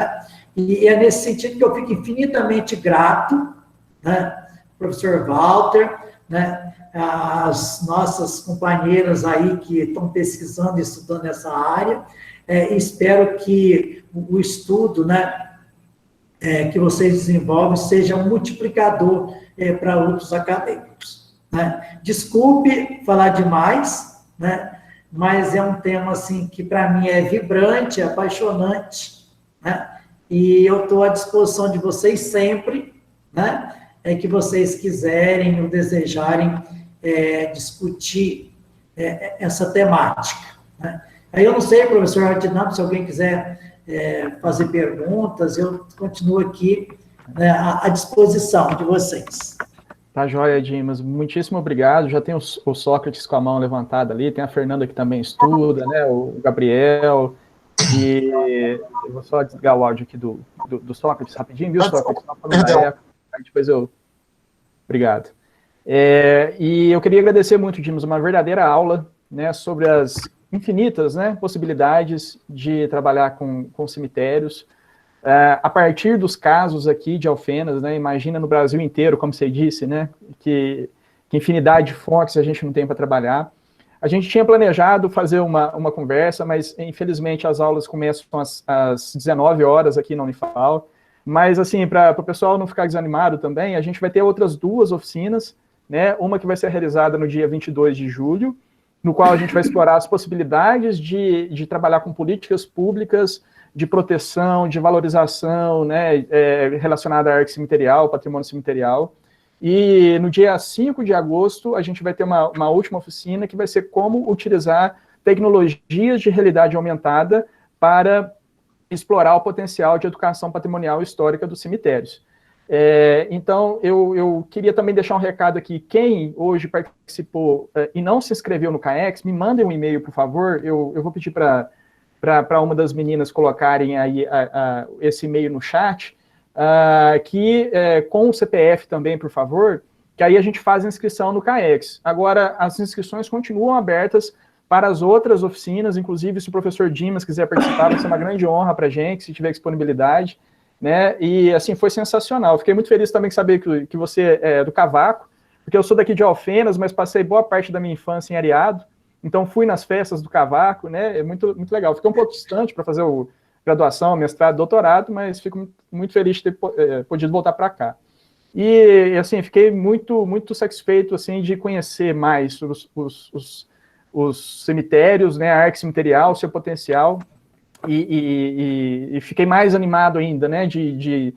B: E é nesse sentido que eu fico infinitamente grato, né, professor Walter, né, as nossas companheiras aí que estão pesquisando e estudando essa área, espero que o estudo, né, que vocês desenvolvem seja um multiplicador para outros acadêmicos. Né? Desculpe falar demais, né, mas é um tema assim, que para mim é vibrante, é apaixonante, né, e eu estou à disposição de vocês sempre, né, que vocês quiserem ou desejarem discutir essa temática. Né? Aí eu não sei, professor Adinam, se alguém quiser fazer perguntas, eu continuo aqui, né, à disposição de vocês.
A: Tá joia, Dimas. Muitíssimo obrigado. Já tem o Sócrates com a mão levantada ali, tem a Fernanda que também estuda, né, o Gabriel, e eu vou só desligar o áudio aqui do Sócrates rapidinho, viu, Sócrates? Aí depois eu... Obrigado. E eu queria agradecer muito, Dimas, uma verdadeira aula, né, sobre as infinitas, né, possibilidades de trabalhar com cemitérios, a partir dos casos aqui de Alfenas, né, imagina no Brasil inteiro, como você disse, né, que infinidade de fontes a gente não tem para trabalhar. A gente tinha planejado fazer uma conversa, mas infelizmente as aulas começam às 19 horas aqui na Unifal, mas assim, para o pessoal não ficar desanimado também, a gente vai ter outras 2 oficinas, né, uma que vai ser realizada no dia 22 de julho, no qual a gente vai explorar as possibilidades de trabalhar com políticas públicas de proteção, de valorização, né, relacionada à arte cemiterial, patrimônio cemiterial. E no dia 5 de agosto, a gente vai ter uma última oficina que vai ser como utilizar tecnologias de realidade aumentada para explorar o potencial de educação patrimonial histórica dos cemitérios. Então, eu queria também deixar um recado aqui. Quem hoje participou e não se inscreveu no CAEX, me mandem um e-mail, por favor. Eu vou pedir para uma das meninas colocarem aí esse e-mail no chat, com o CPF também, por favor, que aí a gente faz a inscrição no CAEX. Agora, as inscrições continuam abertas para as outras oficinas, inclusive se o professor Dimas quiser participar, vai ser uma grande honra para a gente, se tiver disponibilidade. Né? E, assim, foi sensacional. Fiquei muito feliz também de saber que você é do Cavaco, porque eu sou daqui de Alfenas, mas passei boa parte da minha infância em Areado, então fui nas festas do Cavaco, né? É muito, muito legal. Fiquei um pouco distante para fazer graduação, mestrado, doutorado, mas fico muito feliz de ter podido voltar para cá. E, assim, fiquei muito, muito satisfeito, assim, de conhecer mais os cemitérios, né? A arte cemiterial, o seu potencial. E fiquei mais animado ainda, né, de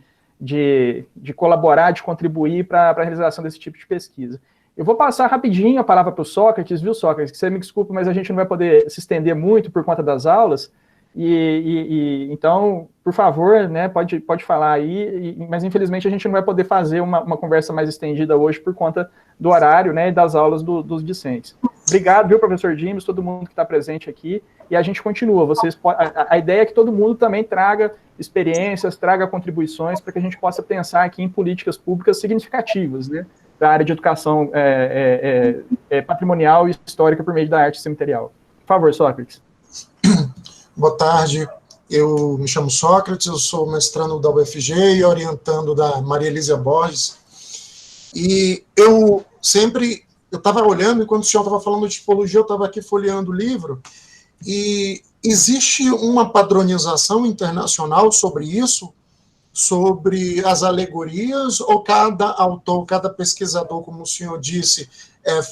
A: colaborar, de contribuir para a realização desse tipo de pesquisa. Eu vou passar rapidinho a palavra para o Sócrates, viu, Sócrates? Que você me desculpa, mas a gente não vai poder se estender muito por conta das aulas, então, por favor, né, pode falar aí, mas infelizmente a gente não vai poder fazer uma conversa mais estendida hoje por conta do horário, né, e das aulas dos discentes. Obrigado, viu, professor Dimas, todo mundo que está presente aqui, e a gente continua. A ideia é que todo mundo também traga experiências, traga contribuições para que a gente possa pensar aqui em políticas públicas significativas, né, da área de educação patrimonial e histórica por meio da arte cemiterial. Por favor, Sócrates.
F: Boa tarde, eu me chamo Sócrates, eu sou mestrando da UFG e orientando da Maria Elísia Borges, e eu estava olhando, enquanto o senhor estava falando de tipologia, eu estava aqui folheando o livro, e existe uma padronização internacional sobre isso, sobre as alegorias, ou cada autor, cada pesquisador, como o senhor disse,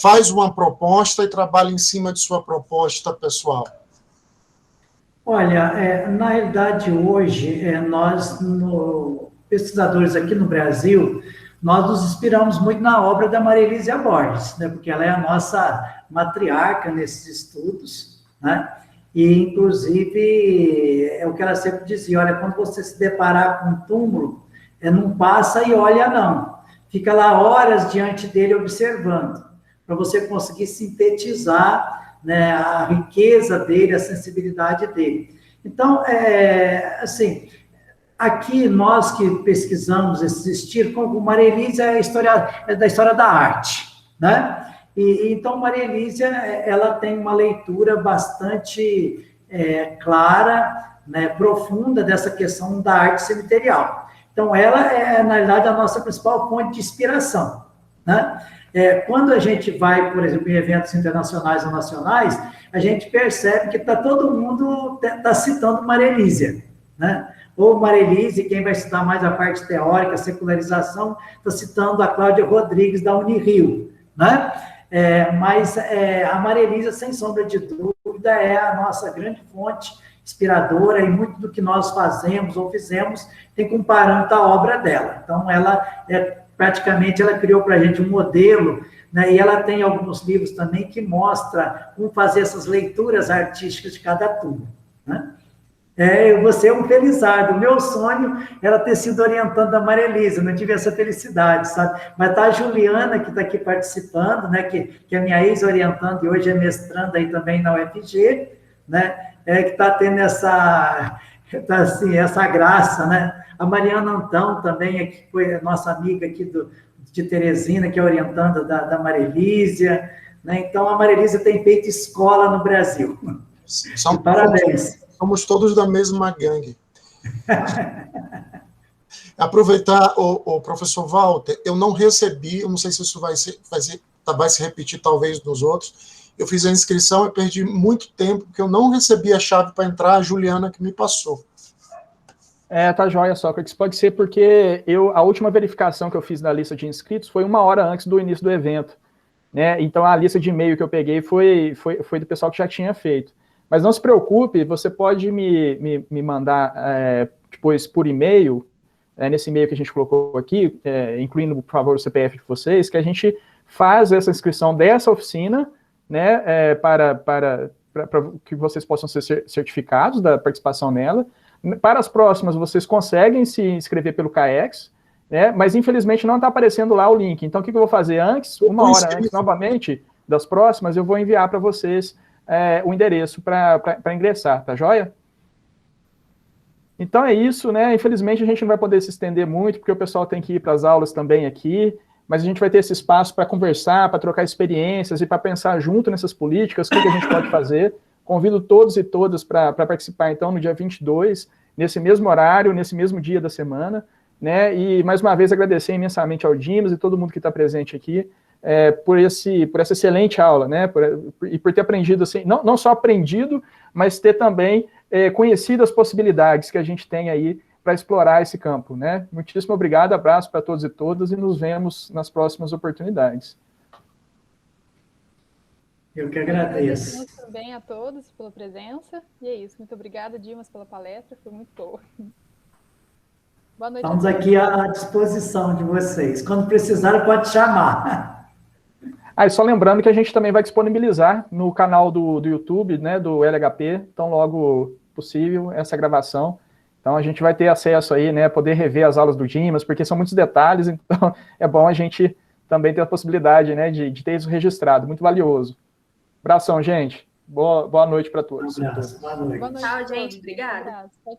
F: faz uma proposta e trabalha em cima de sua proposta pessoal?
B: Olha, na realidade, hoje, nós, pesquisadores aqui no Brasil, nós nos inspiramos muito na obra da Maria Elísia Borges, né, porque ela é a nossa matriarca nesses estudos, né, e, inclusive, é o que ela sempre dizia, olha, quando você se deparar com um túmulo, não passa e olha, não. Fica lá horas diante dele observando, para você conseguir sintetizar, né, a riqueza dele, a sensibilidade dele. Então, assim, aqui nós que pesquisamos esses estilos, como Maria Elísia é da história da arte, né? Então, Maria Elísia, ela tem uma leitura bastante clara, né, profunda dessa questão da arte cemiterial. Então, ela é, na realidade, a nossa principal fonte de inspiração, né? Quando a gente vai, por exemplo, em eventos internacionais ou nacionais, a gente percebe que todo mundo está citando Maria Elísia, né? Ou Maria Elísia, quem vai citar mais a parte teórica, a secularização, está citando a Cláudia Rodrigues, da Unirio, né? Mas a Maria Elísia, sem sombra de dúvida, é a nossa grande fonte inspiradora, e muito do que nós fazemos ou fizemos tem como parâmetro a obra dela. Então, ela praticamente, ela criou para a gente um modelo, né, e ela tem alguns livros também que mostram como fazer essas leituras artísticas de cada turma, né? Eu vou ser um felizardo. O meu sonho era ter sido orientando a Maria Elísia, não tive essa felicidade, sabe? Mas tá a Juliana, que está aqui participando, né, que é minha ex-orientanda e hoje é mestranda aí também na UFG, né, que está tendo essa graça, né? A Mariana Antão também, que foi nossa amiga aqui de Teresina, que é orientanda da Maria Elísia, né? Então, a Maria Elísia tem feito escola no Brasil. Parabéns.
F: Somos todos da mesma gangue. Aproveitar, o professor Walter, eu não recebi, eu não sei se isso vai se repetir talvez nos outros, eu fiz a inscrição e perdi muito tempo, porque eu não recebi a chave para entrar, a Juliana que me passou.
A: Tá joia, Sócrates. Pode ser porque a última verificação que eu fiz na lista de inscritos foi 1 hora antes do início do evento, né? Então, a lista de e-mail que eu peguei foi do pessoal que já tinha feito. Mas não se preocupe, você pode me mandar depois por e-mail, nesse e-mail que a gente colocou aqui, incluindo, por favor, o CPF de vocês, que a gente faz essa inscrição dessa oficina, né, para que vocês possam ser certificados da participação nela. Para as próximas, vocês conseguem se inscrever pelo CAEX, né? Mas infelizmente não está aparecendo lá o link. Então o que eu vou fazer antes? Uma hora antes, novamente, das próximas, eu vou enviar para vocês o endereço para ingressar, tá joia? Então é isso, né? Infelizmente a gente não vai poder se estender muito, porque o pessoal tem que ir para as aulas também aqui, mas a gente vai ter esse espaço para conversar, para trocar experiências e para pensar junto nessas políticas, o que a gente pode fazer. Convido todos e todas para participar, então, no dia 22, nesse mesmo horário, nesse mesmo dia da semana, né? E, mais uma vez, agradecer imensamente ao Dimas e todo mundo que está presente aqui por essa excelente aula, né? E por ter aprendido, assim, não só aprendido, mas ter também conhecido as possibilidades que a gente tem aí para explorar esse campo, né? Muitíssimo obrigado, abraço para todos e todas, e nos vemos nas próximas oportunidades.
B: Eu que agradeço.
E: Agradecemos também a todos pela presença, e é isso. Muito obrigada, Dimas, pela palestra, foi muito boa. Boa noite.
B: Estamos aqui à disposição de vocês. Quando precisar, pode chamar.
A: E só lembrando que a gente também vai disponibilizar no canal do YouTube, né, do LHP, tão logo possível, essa gravação. Então, a gente vai ter acesso aí, né, poder rever as aulas do Dimas, porque são muitos detalhes, então é bom a gente também ter a possibilidade, né, de ter isso registrado, muito valioso. Abração, gente. Boa noite para todos.
B: Um abraço. Boa noite.
E: Boa noite.
C: Tchau, gente. Obrigada.
E: Tchau, tchau.